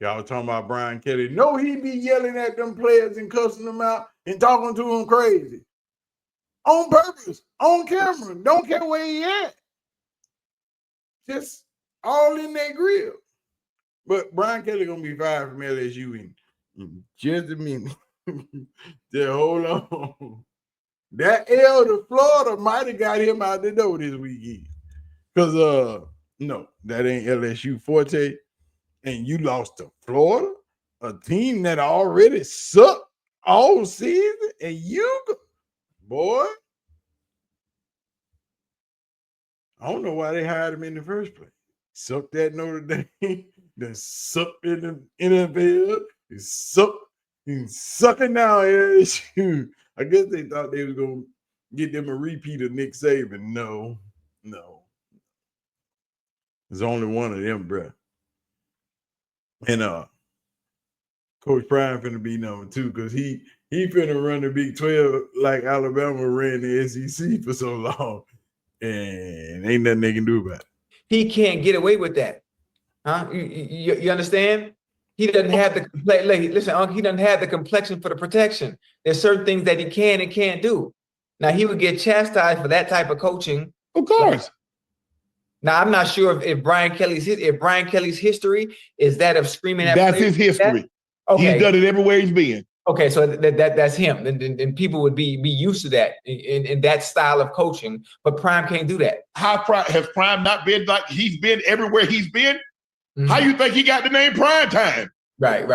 Y'all talking about Brian Kelly. No, he be yelling at them players and cussing them out and talking to them crazy. On purpose, on camera. Don't care where he at. Just all in that grill. But Brian Kelly gonna be fired from LSU in just a minute. Just hold on. That L to Florida might have got him out the door this weekend. Because no, that ain't LSU forte. And you lost to Florida, a team that already sucked all season, and boy, I don't know why they hired him in the first place. Sucked that Notre Dame, then sucked in the NFL, he's sucking now LSU. I guess they thought they was gonna get them a repeat of Nick Saban. No. There's only one of them, bro. And Coach Prime finna be number 2, because he finna run the Big 12 like Alabama ran the SEC for so long, and ain't nothing they can do about it. He can't get away with that, huh? You understand? He doesn't have the listen, Uncle. He doesn't have the complexion for the protection. There's certain things that he can and can't do. Now he would get chastised for that type of coaching, of course. Now I'm not sure if Brian Kelly's history is that of screaming at. That's his history. Okay. He's done it everywhere he's been. Okay, so that's him, and people would be used to that in that style of coaching. But Prime can't do that. Has Prime not been like he's been everywhere he's been? Mm-hmm. How you think he got the name Prime Time? Right.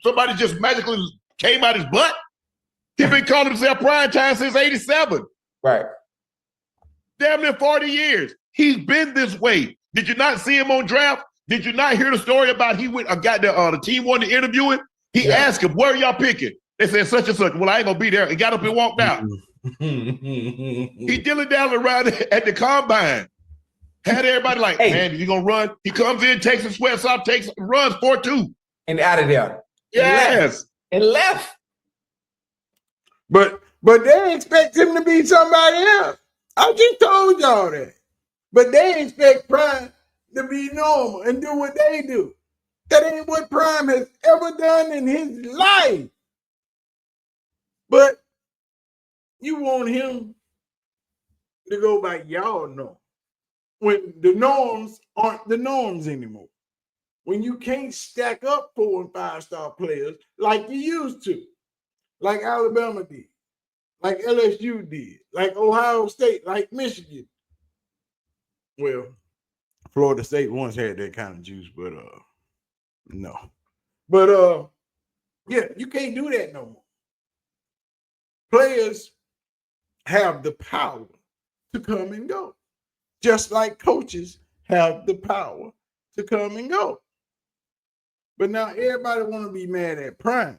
Somebody just magically came out his butt. He's been calling himself Prime Time since '87. Right. Damn near 40 years. He's been this way. Did you not see him on draft? Did you not hear the story about the team wanted to interview him? He asked him, where are y'all picking? They said such and such. Well, I ain't gonna be there. He got up and walked out. He dilly dally around at the combine. Had everybody like, man, you gonna run? He comes in, takes his sweats off, runs 4-2. And out of there. Yes. And left. But they expect him to be somebody else. I just told y'all that. But they expect Prime to be normal and do what they do. That ain't what Prime has ever done in his life. But you want him to go by y'all norm. When the norms aren't the norms anymore. When you can't stack up 4- and 5-star players like you used to. Like Alabama did. Like LSU did. Like Ohio State. Like Michigan. Well, Florida State once had that kind of juice, but no. But yeah, you can't do that no more. Players have the power to come and go. Just like coaches have the power to come and go. But now everybody want to be mad at Prime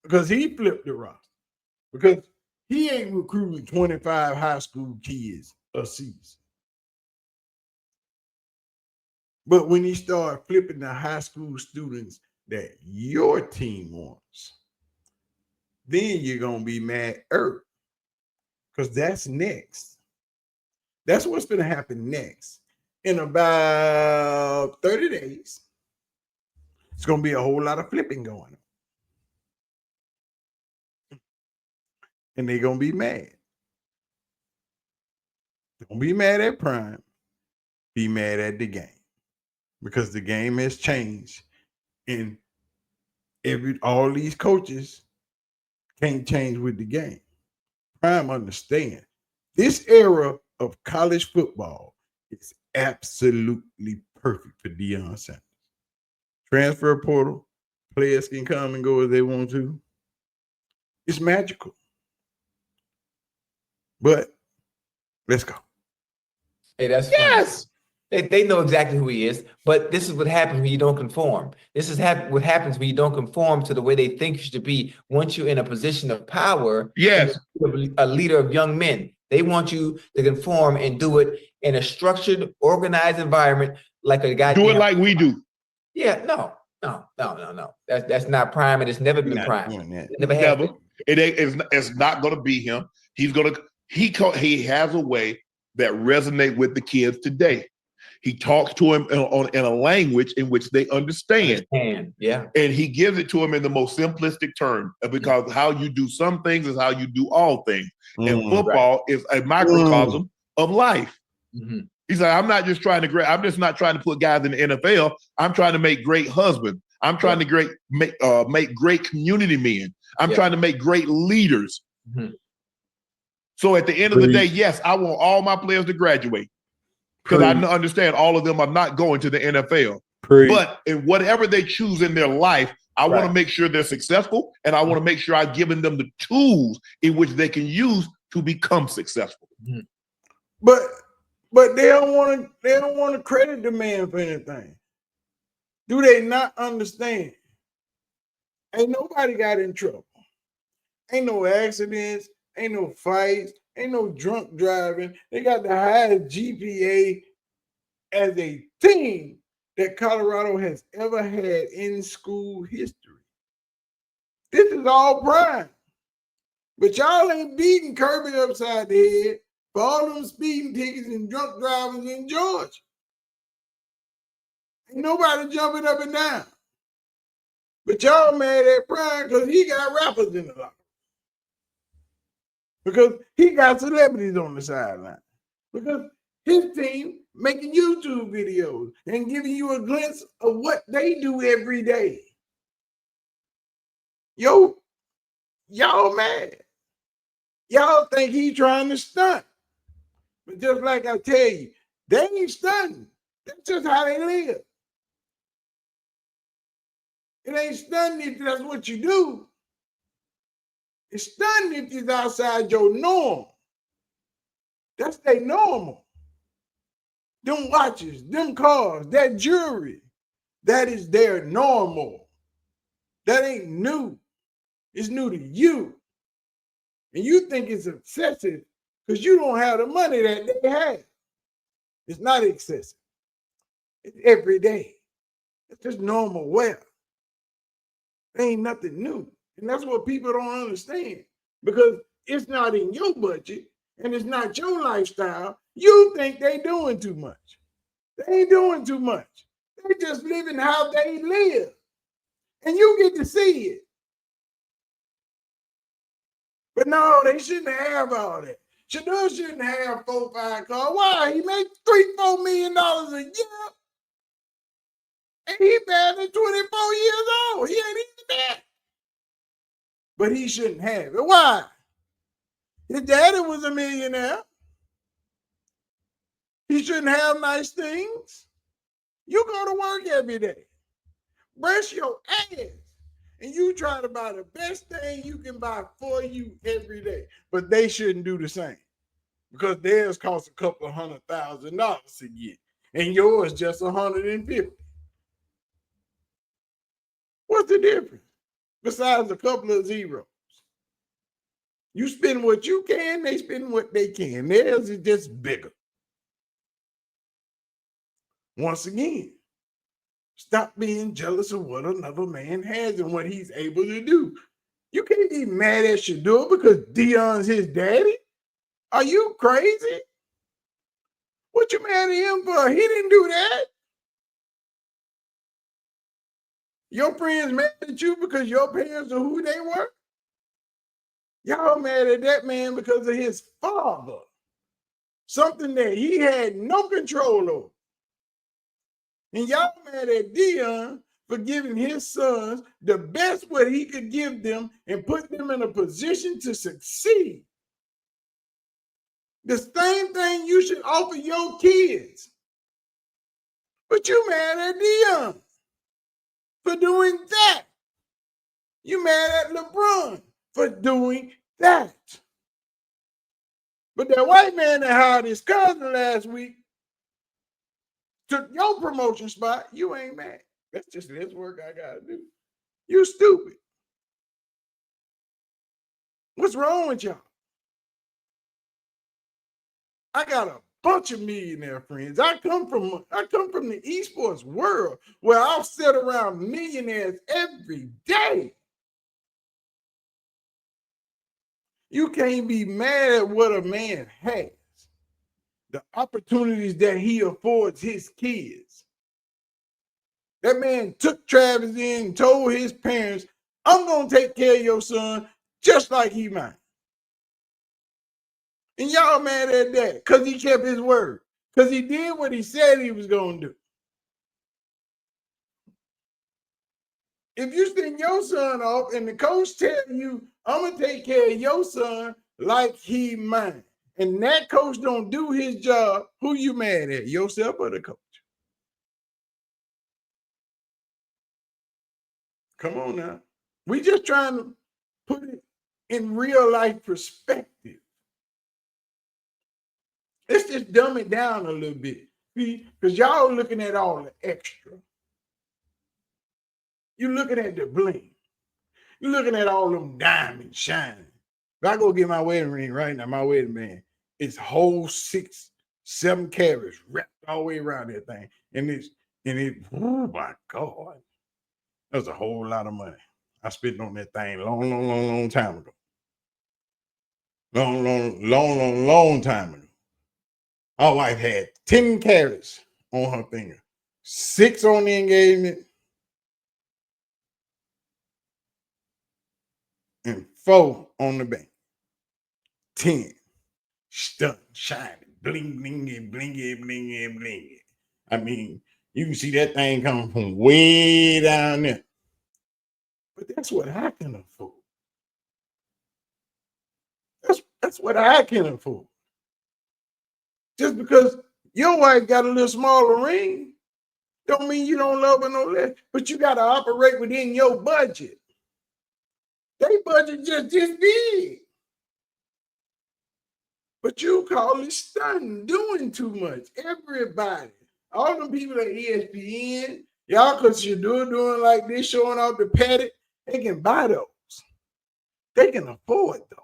because he flipped the roster. Because he ain't recruiting 25 high school kids a season. But when he start flipping the high school students that your team wants, then you're going to be mad because that's next. That's what's going to happen next. in about 30 days, it's going to be a whole lot of flipping going on. And they're going to be mad. They're going to be mad at Prime, be mad at the game, because the game has changed. And all these coaches can't change with the game. Prime understand this era of college football is absolutely perfect for Deion Sanders. Transfer portal, players can come and go as they want to. It's magical. But let's go. Hey, that's Yes. They know exactly who he is, but this is what happens when you don't conform. This is what happens when you don't conform to the way they think you should be. Once you're in a position of power, Yes, a leader of young men, they want you to conform and do it in a structured, organized environment, like a guy. do it like we do. Yeah, no. That's not Prime, and it's never been Prime. It never has been. It's not going to be him. He has a way that resonates with the kids today. He talks to him in a language in which they understand. Yeah. And he gives it to them in the most simplistic term, because how you do some things is how you do all things. And football is a microcosm of life. Mm-hmm. He's like, I'm not just trying to put guys in the NFL. I'm trying to make great husbands. I'm trying to make great community men. I'm trying to make great leaders. Mm-hmm. So at the end of the day, yes, I want all my players to graduate, because I understand all of them are not going to the NFL. But in whatever they choose in their life, I want to make sure they're successful, and I want to make sure I've given them the tools in which they can use to become successful. Mm-hmm. But they don't want to credit the man for anything. Do they not understand? Ain't nobody got in trouble. Ain't no accidents, ain't no fights, ain't no drunk driving. They got the highest GPA as a team that Colorado has ever had in school history. This is all Prime. But y'all ain't beating Kirby upside the head for all them speeding tickets and drunk drivers in Georgia. Ain't nobody jumping up and down. But y'all mad at Prime because he got rappers in the locker. Because he got celebrities on the sideline. Because his team making YouTube videos and giving you a glimpse of what they do every day. Y'all mad. Y'all think he trying to stunt. But just like I tell you, they ain't stunting. That's just how they live. It ain't stunting if that's what you do. It's stunting if it's outside your norm. That's their normal. Them watches, them cars, that jewelry, that is their normal. That ain't new. It's new to you. And you think it's excessive because you don't have the money that they have. It's not excessive. It's every day. It's just normal wear. There ain't nothing new. And that's what people don't understand, because it's not in your budget and it's not your lifestyle. You think they doing too much. They ain't doing too much. They just living how they live. And you get to see it. But no, they shouldn't have all that. Shadur shouldn't have 4-5 cars. Why? He make $3-4 million a year. And he barely 24 years old. He ain't even that. But he shouldn't have it. Why? His daddy was a millionaire. He shouldn't have nice things. You go to work every day. Brush your ass. And you try to buy the best thing you can buy for you every day. But they shouldn't do the same, because theirs costs a couple of $100,000 a year. And yours just $150,000. What's the difference? Besides a couple of zeros. You spend what you can, they spend what they can. Theirs is just bigger. Once again, stop being jealous of what another man has and what he's able to do. You can't be mad at Shadur because Deion's his daddy. Are you crazy? What you mad at him for? He didn't do that. Your friends mad at you because your parents are who they were? Y'all mad at that man because of his father. Something that he had no control over. And y'all mad at Deion for giving his sons the best what he could give them and put them in a position to succeed. The same thing you should offer your kids. But you mad at Deion for doing that. You mad at LeBron for doing that. But that white man that hired his cousin last week took your promotion spot. You ain't mad. That's just this work I gotta do. You stupid. What's wrong with y'all? I got a bunch of millionaire friends. I come from the esports world where I'll sit around millionaires every day. You can't be mad at what a man has, the opportunities that he affords his kids. That man took Travis in and told his parents, I'm going to take care of your son just like he mine. And y'all mad at that because he kept his word, because he did what he said he was going to do. If you send your son off and the coach tell you, I'm going to take care of your son like he mine, and that coach don't do his job, who you mad at, yourself or the coach? Come on now. We just trying to put it in real life perspective. Let's just dumb it down a little bit. Because y'all looking at all the extra. You're looking at the bling. You're looking at all them diamonds shining. If I go get my wedding ring right now, my wedding band, it's whole 6, 7 carats wrapped all the way around that thing. Oh my God. That was a whole lot of money. I spent on that thing long time ago. Long time ago. My wife had 10 carats on her finger, 6 on the engagement, and 4 on the band. 10. Stunned, shining, bling, blingy, blingy, blingy, blingy. I mean, you can see that thing coming from way down there. But that's what I can afford. That's what I can afford. Just because your wife got a little smaller ring, don't mean you don't love her no less, but you got to operate within your budget. They budget just this big. But you call it stunning, doing too much. Everybody, all them people at ESPN, y'all, because you're doing like this, showing off the paddock, they can buy those. They can afford those.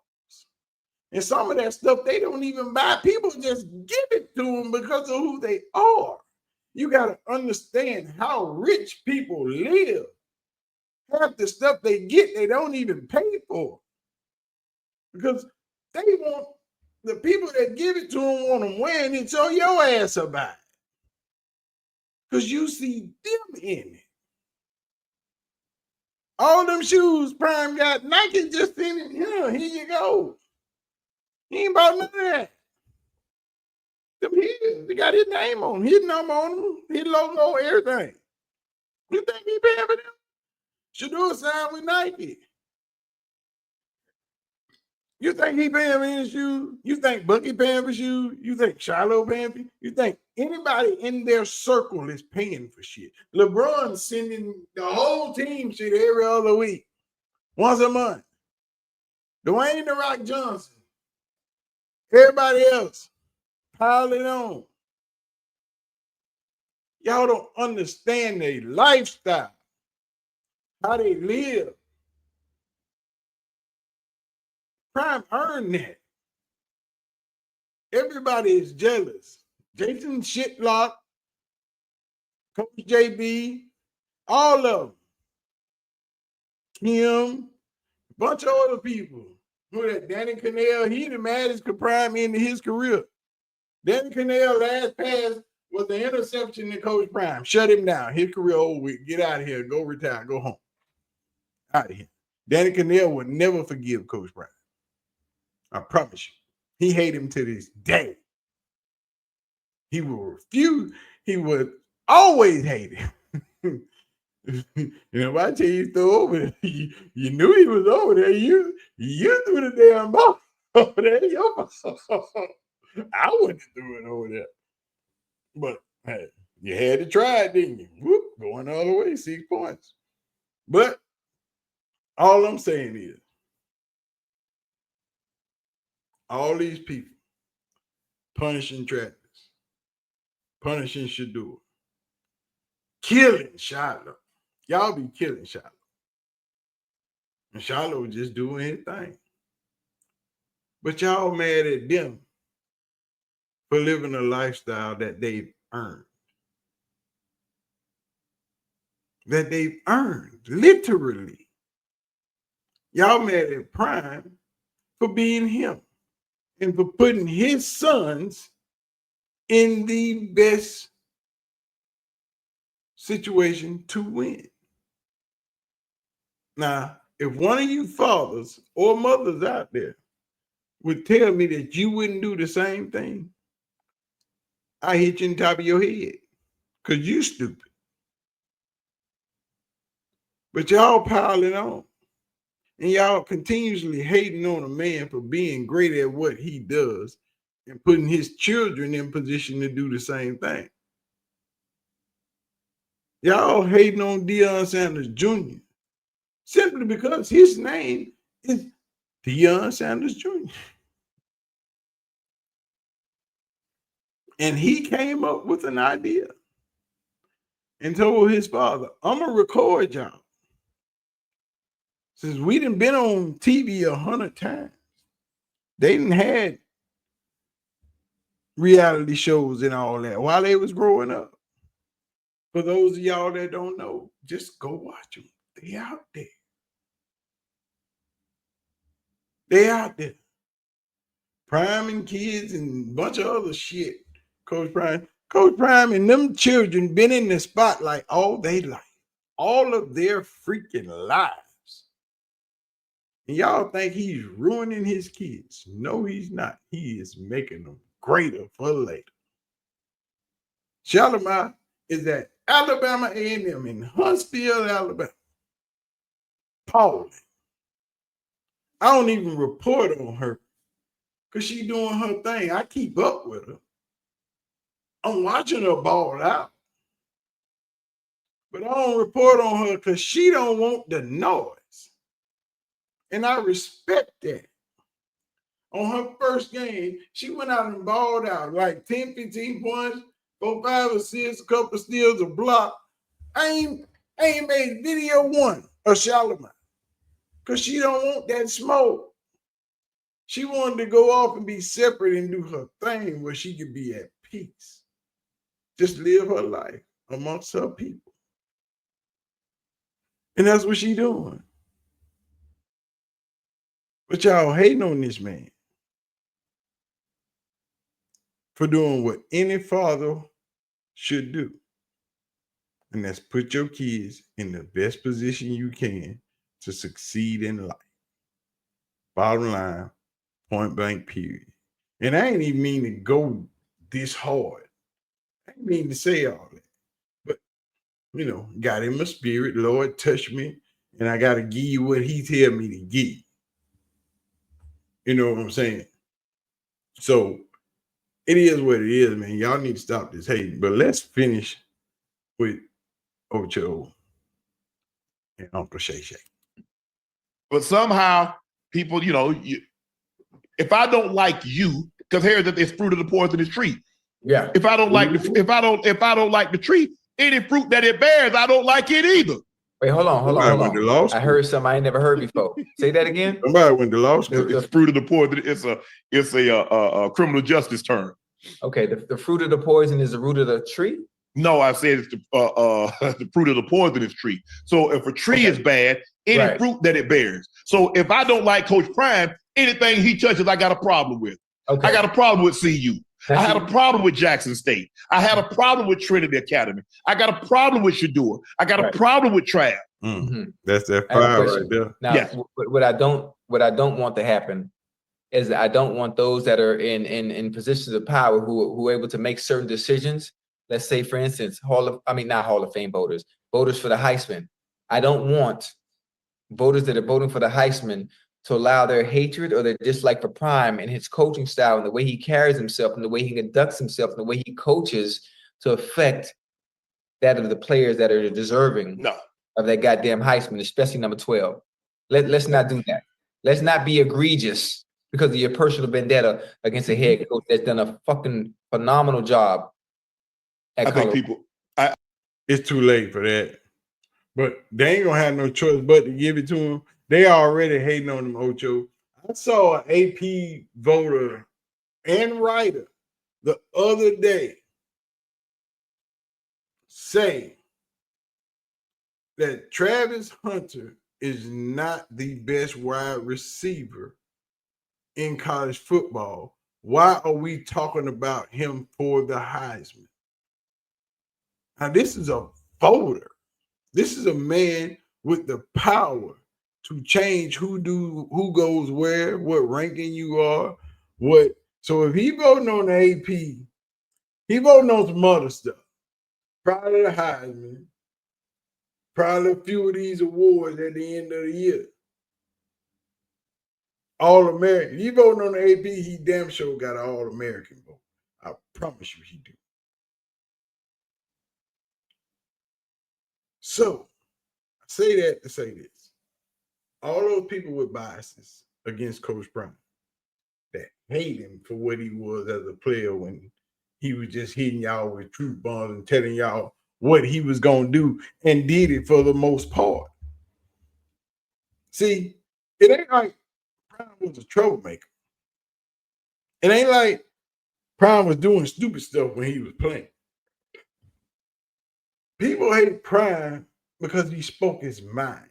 And some of that stuff they don't even buy. People just give it to them because of who they are. You got to understand how rich people live. Half the stuff they get, they don't even pay for. Because they want, the people that give it to them want them wearing it, so your ass about it. Because you see them in it. All them shoes Prime got, Nike just sent it here. Here you go. He ain't bought none of that. Them here, they got his name on them, his number on them, his logo, everything. You think he paying for them? Shadur signed with Nike. You think he paying for his shoes? You think Bucky paying for shoes? You think Shiloh paying for you? You think anybody in their circle is paying for shit? LeBron sending the whole team shit every other week, once a month. Dwayne "The Rock" Johnson. Everybody else piling on. Y'all don't understand their lifestyle, how they live. Prime earned that. Everybody is jealous. Jason Shitlock, Coach JB, all of them. Kim, a bunch of other people. Who that? Danny Cannell, he the maddest Prime into his career. Danny Cannell last pass was the interception to Coach Prime. Shut him down. His career over with. Get out of here. Go retire. Go home. Out of here. Danny Cannell would never forgive Coach Prime. I promise you. He hated him to this day. He will refuse. He would always hate him. If I tell you throw over there, you knew he was over there. You threw the damn ball over there. I wouldn't have threw it over there. But hey, you had to try it, didn't you? Whoop, going all the way, 6 points. But all I'm saying is, all these people punishing Travis, punishing Shadur, killing Shiloh. Y'all be killing Shiloh. And Shiloh would just do anything. But y'all mad at them for living a lifestyle that they've earned. That they've earned, literally. Y'all mad at Prime for being him and for putting his sons in the best situation to win. Now, if one of you fathers or mothers out there would tell me that you wouldn't do the same thing, I hit you in the top of your head because you stupid. But y'all piling on. And y'all continuously hating on a man for being great at what he does and putting his children in position to do the same thing. Y'all hating on Deion Sanders Jr. simply because his name is Deion Sanders Jr. And he came up with an idea and told his father, I'm going to record y'all. Since we done been on TV 100 times, they done had reality shows and all that while they was growing up. For those of y'all that don't know, just go watch them. They out there. They out there. Priming kids and a bunch of other shit. Coach Prime and them children been in the spotlight all their life. All of their freaking lives. And y'all think he's ruining his kids. No, he's not. He is making them greater for later. Shalimar is at Alabama A&M in Huntsville, Alabama. Pauling. I don't even report on her because she's doing her thing. I keep up with her. I'm watching her ball out. But I don't report on her because she don't want the noise. And I respect that. On her first game, she went out and balled out like 10, 15 points, 4, 5 assists, a couple of steals, a block. I ain't made video one of Shalimar because she don't want that smoke. She wanted to go off and be separate and do her thing where she could be at peace. Just live her life amongst her people. And that's what she doing. But y'all hating on this man for doing what any father should do. And that's put your kids in the best position you can to succeed in life. Bottom line, point blank, period. And I ain't even mean to go this hard. I ain't mean to say all that. But, you know, got in my spirit. Lord touched me. And I got to give you what he tell me to give. You know what I'm saying? So it is what it is, man. Y'all need to stop this hating. But let's finish with Ocho and Uncle Shay Shay. But somehow people, you know, if I don't like you, because here's that it's fruit of the poisonous tree. Yeah. If I don't like if I don't like the tree, any fruit that it bears, I don't like it either. Wait, hold on. I heard something I ain't never heard before. Say that again. Somebody went to law school. It's fruit of the poison. It's a criminal justice term. Okay, the fruit of the poison is the root of the tree? No, I said it's the fruit of the poisonous tree. So if a tree is bad, any fruit that it bears. So if I don't like Coach Prime, anything he touches, I got a problem with. Okay. I got a problem with CU. I had a problem with Jackson State. I had a problem with Trinity Academy. I got a problem with Shadur. I got a problem with Trav. That's that I have a fire question. right there. Now, Yes. what I don't want to happen is that I don't want those that are in positions of power who are able to make certain decisions. Let's say, for instance, not Hall of Fame voters for the Heisman. I don't want voters that are voting for the Heisman to allow their hatred or their dislike for Prime and his coaching style and the way he carries himself and the way he conducts himself and the way he coaches to affect that of the players that are deserving of that goddamn Heisman, especially number 12. Let's not do that. Let's not be egregious because of your personal vendetta against a head coach that's done a fucking phenomenal job. I think it's too late for that. But they ain't gonna have no choice but to give it to him. They already hating on him, Ocho. I saw an AP voter and writer the other day say that Travis Hunter is not the best wide receiver in college football. Why are we talking about him for the Heisman? Now, this is a voter. This is a man with the power to change who goes where, what ranking you are, what. So if he voting on the AP, he voting on some other stuff. Probably the Heisman, probably a few of these awards at the end of the year. All-American. He voting on the AP, he damn sure got an All-American vote. I promise you he do. So, I say that to say this. All those people with biases against Coach Prime that hate him for what he was as a player when he was just hitting y'all with truth bombs and telling y'all what he was going to do and did it for the most part. See, it ain't like Prime was a troublemaker. It ain't like Prime was doing stupid stuff when he was playing. People hate Prime because he spoke his mind,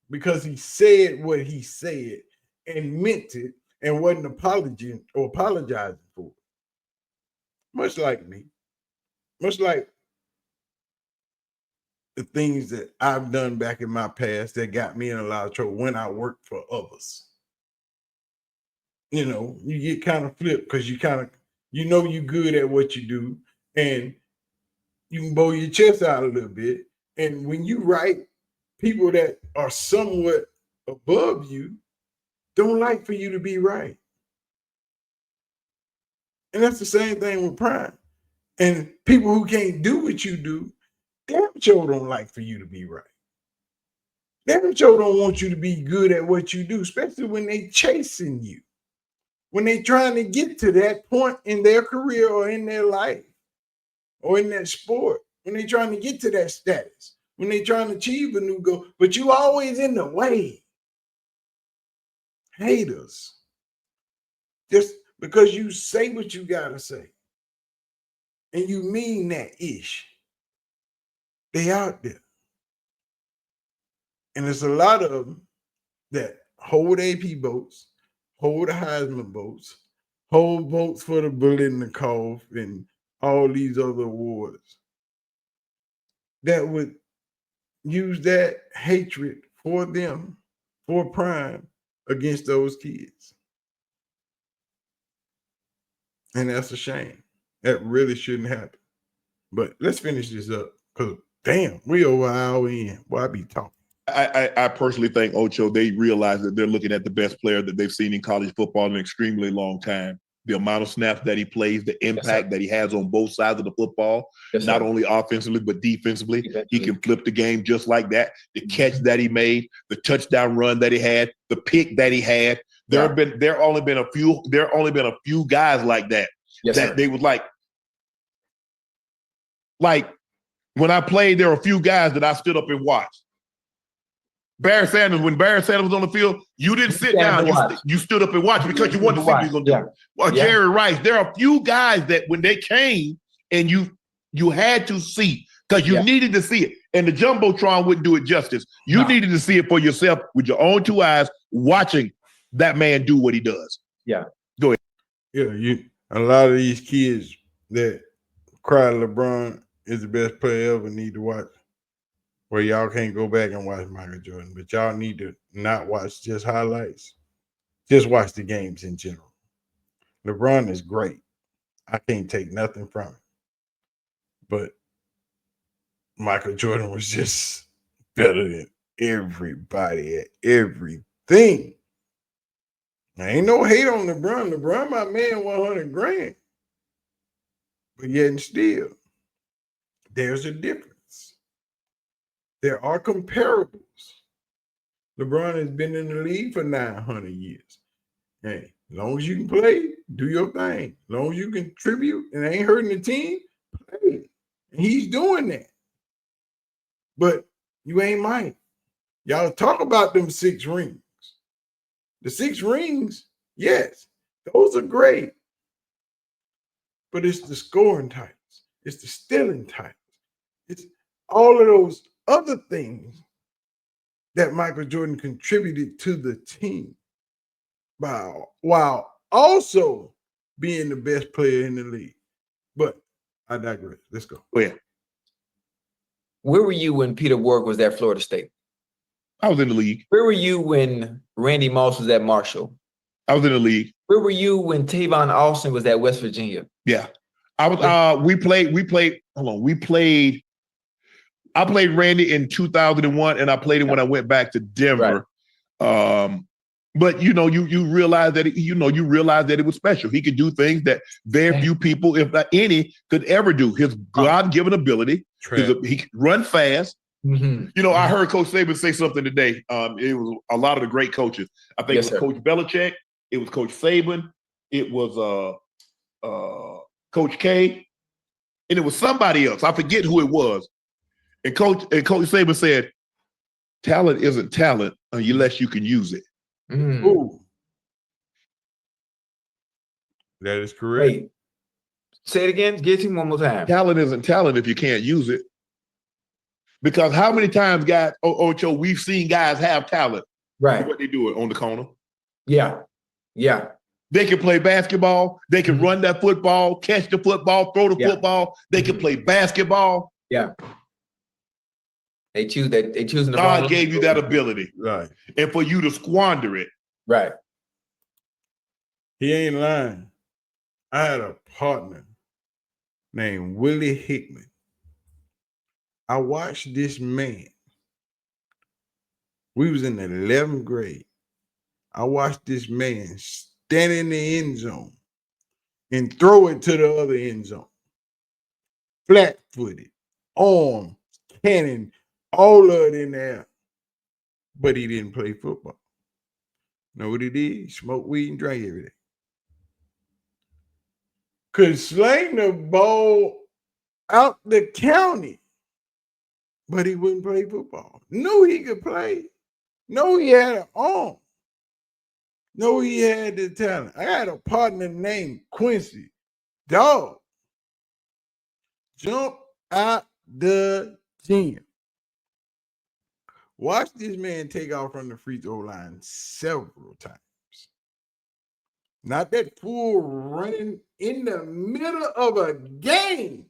because he said what he said and meant it and wasn't apologizing for it. Much like me. Much like the things that I've done back in my past that got me in a lot of trouble when I worked for others. You know, you get kind of flipped because you know you're good at what you do and you can blow your chest out a little bit. And when you write, people that are somewhat above you don't like for you to be right. And that's the same thing with Prime. And people who can't do what you do, damn sure don't like for you to be right. Damn sure don't want you to be good at what you do, especially when they chasing you. When they trying to get to that point in their career or in their life or in that sport, when they trying to get to that status, when they trying to achieve a new goal, but you always in the way. Haters. Just because you say what you gotta say and you mean that ish. They out there. And there's a lot of them that hold AP votes, hold the Heisman votes, hold votes for the bullet in the cough and all these other awards that would use that hatred for them, for Prime, against those kids. And that's a shame. That really shouldn't happen. But let's finish this up because, damn, we over an hour in. Boy, I be talking. I personally think, Ocho, they realize that they're looking at the best player that they've seen in college football in an extremely long time. The amount of snaps that he plays, the impact that he has on both sides of the football, not only offensively, but defensively. He can flip the game just like that. The catch that he made, the touchdown run that he had, the pick that he had. There have only been a few guys like that. They was like when I played, there were a few guys that I stood up and watched. Barry Sanders, when Barry Sanders was on the field, you didn't sit down. You stood up and watched because you wanted to see what he was going to do. Well, Jerry Rice, there are a few guys that when they came and you had to see because you needed to see it. And the Jumbotron wouldn't do it justice. You needed to see it for yourself with your own two eyes watching that man do what he does. Yeah, A lot of these kids that cry LeBron is the best player ever need to watch. Where y'all can't go back and watch Michael Jordan, but y'all need to not watch just highlights. Just watch the games in general. LeBron is great. I can't take nothing from it. But Michael Jordan was just better than everybody at everything. There ain't no hate on LeBron. LeBron, my man, 100 grand. But yet and still, there's a difference. There are comparables. LeBron has been in the league for 900 years. Hey, as long as you can play, do your thing. As long as you contribute and ain't hurting the team, play. And he's doing that. But you ain't Mike. Y'all talk about them 6 rings. The 6 rings, yes, those are great. But it's the scoring titles. It's the stealing titles. It's all of those other things that Michael Jordan contributed to the team while also being the best player in the league. But I digress. Let's go. Oh, yeah. Where were you when Peter Warrick was at Florida State? I was in the league. Where were you when Randy Moss was at Marshall? I was in the league. Where were you when Tavon Austin was at West Virginia? Yeah. I was we played I played Randy in 2001 and I played him when I went back to Denver. Right. But you realize that it was special. He could do things that very few people, if not any, could ever do. His God-given ability. He could run fast. Mm-hmm. I heard Coach Saban say something today. It was a lot of the great coaches. I think it was Coach Belichick. It was Coach Saban. It was Coach K. And it was somebody else. I forget who it was. And Coach Saban said, talent isn't talent unless you can use it. Mm. Ooh. That is correct. Wait. Say it again. Get it one more time. Talent isn't talent if you can't use it. Because how many times, guys, Ocho, we've seen guys have talent. Right. What they do it on the corner. Yeah. Yeah. They can play basketball. They can run that football, catch the football, throw the football. They can play basketball. Yeah. They choose that. They choose. God gave you that ability. Right. And for you to squander it. Right. He ain't lying. I had a partner named Willie Hickman. I watched this man. We was in the 11th grade. I watched this man stand in the end zone and throw it to the other end zone. Flat-footed, arm, cannon, all of it in there. But he didn't play football. Know what he did? He smoked weed and drank every day. Could sling the ball out the county, but he wouldn't play football. Knew he could play. Know he had an arm. Know he had the talent. I had a partner named Quincy. Dog. Jump out the gym. Watch this man take off from the free throw line several times. Not that fool running in the middle of a game.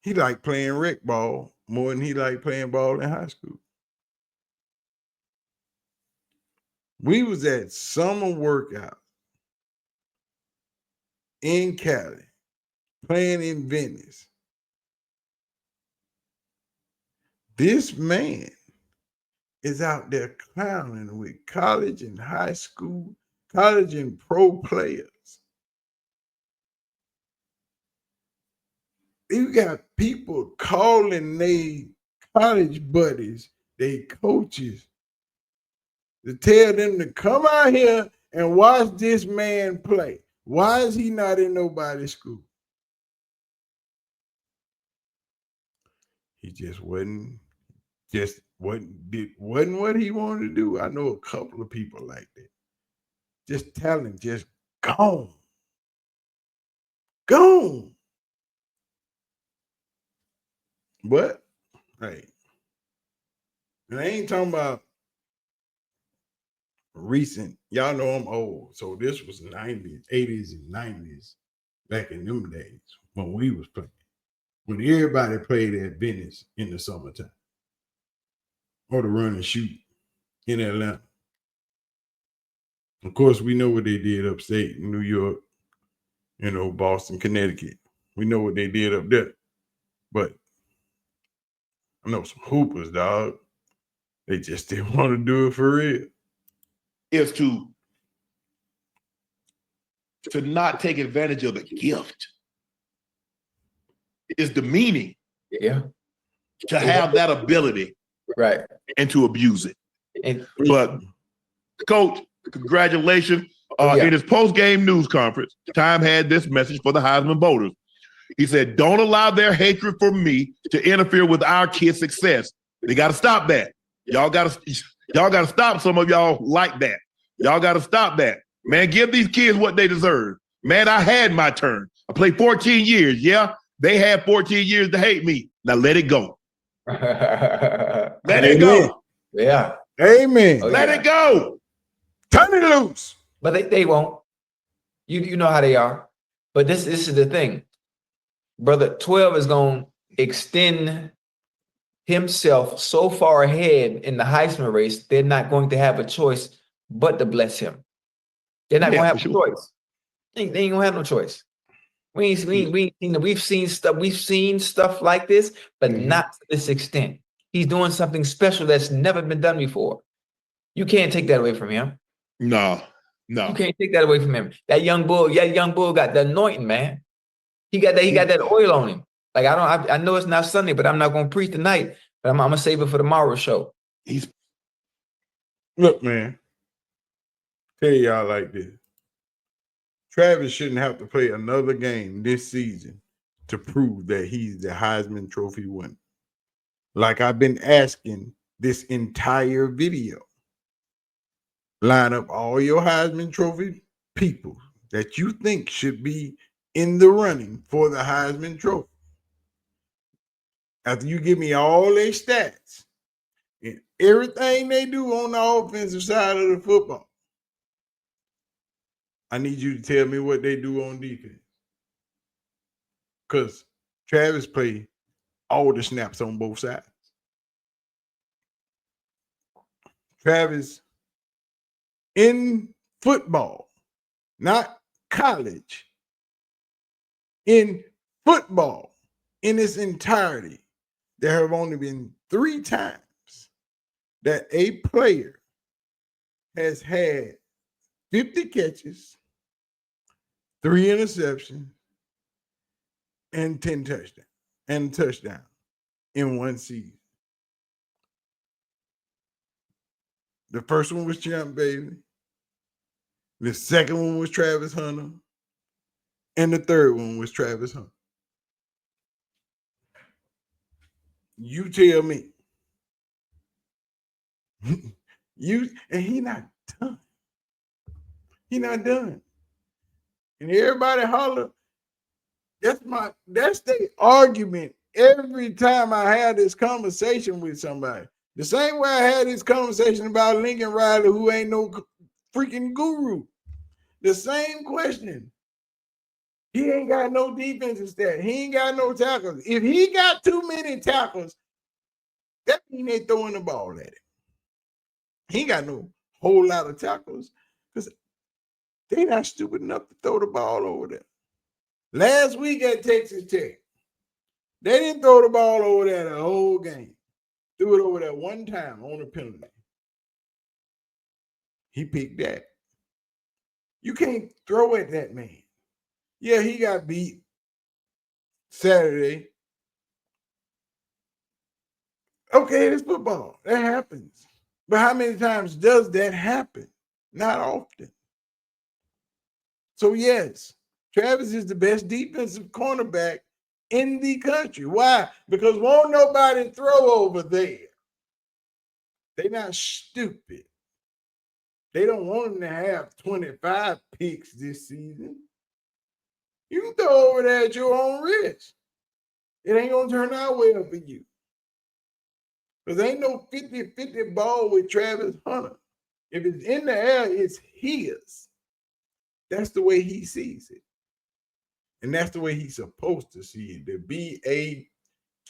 He liked playing rec ball more than he liked playing ball in high school. We was at summer workout in Cali, playing in Venice. This man is out there clowning with college and high school, college and pro players. You got people calling they college buddies, they coaches, to tell them to come out here and watch this man play. Why is he not in nobody's school? He just wasn't what he wanted to do. I know a couple of people like that. Just talent, just gone. Gone. But, hey, and I ain't talking about recent. Y'all know I'm old, so this was 90s, 80s, and 90s back in them days when we was playing. When everybody played at Venice in the summertime, or the run and shoot in Atlanta. Of course, we know what they did upstate in New York, Boston, Connecticut. We know what they did up there. But I know some hoopers, dog. They just didn't want to do it for real. Is to not take advantage of the gift. It's demeaning. Yeah. To have that ability. Right. And to abuse it. But Coach, congratulations. In his post-game news conference, Time had this message for the Heisman voters. He said, don't allow their hatred for me to interfere with our kids' success. They got to stop that. Y'all got to stop some of y'all like that. Y'all got to stop that. Man, give these kids what they deserve. Man, I had my turn. I played 14 years. Yeah, they had 14 years to hate me. Now let it go. Let it go. Yeah. Amen. Let it go. Turn it loose. But they won't. You know how they are. But this is the thing. Brother 12 is going to extend himself so far ahead in the Heisman race, they're not going to have a choice but to bless him. They're not going to have a choice. They ain't going to have no choice. We've seen stuff like this, but not to this extent. He's doing something special that's never been done before. You can't take that away from him. No. You can't take that away from him. That young bull got the anointing, man. He got that oil on him. Like I know it's not Sunday, but I'm not gonna preach tonight. But I'm gonna save it for tomorrow's show. Look, man. Tell y'all like this. Travis shouldn't have to play another game this season to prove that he's the Heisman Trophy winner. Like I've been asking this entire video. Line up all your Heisman Trophy people that you think should be in the running for the Heisman Trophy. After you give me all their stats and everything they do on the offensive side of the football, I need you to tell me what they do on defense. Because Travis played all the snaps on both sides. Travis, in football, not college, in football, in its entirety, there have only been 3 times that a player has had 50 catches, 3 interceptions, and 10 touchdowns, and a touchdown in one season. The first one was Champ Bailey. The second one was Travis Hunter. And the third one was Travis Hunter. You tell me. And he not done. He not done. And everybody holler. That's the argument every time I had this conversation with somebody. The same way I had this conversation about Lincoln Riley, who ain't no freaking guru. The same question. He ain't got no defensive stat. He ain't got no tackles. If he got too many tackles, that means they throwing the ball at him. He ain't got no whole lot of tackles because they not stupid enough to throw the ball over there. Last week at Texas Tech, they didn't throw the ball over there the whole game. Threw it over there one time on a penalty. He picked that. You can't throw at that man. Yeah, he got beat Saturday. Okay, it's football. That happens. But how many times does that happen? Not often. So, yes, Travis is the best defensive cornerback in the country. Why? Because won't nobody throw over there. They're not stupid. They don't want him to have 25 picks this season. You can throw over there at your own risk. It ain't going to turn out well for you. Because ain't no 50-50 ball with Travis Hunter. If it's in the air, it's his. That's the way he sees it. And that's the way he's supposed to see it, to be a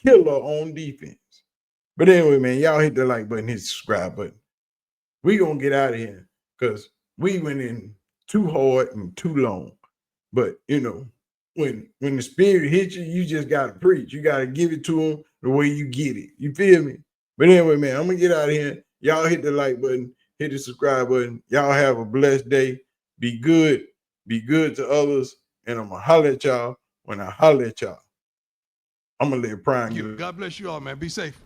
killer on defense. But anyway, man, y'all hit the like button, hit the subscribe button. We gonna get out of here because we went in too hard and too long. But you know, when the spirit hits you, you just gotta preach. You gotta give it to him the way you get it. You feel me? But anyway, man, I'm gonna get out of here. Y'all hit the like button, hit the subscribe button. Y'all have a blessed day. Be good to others. And I'm gonna holler at y'all when I holler at y'all. I'm gonna let Prime. God bless you all, man. Be safe.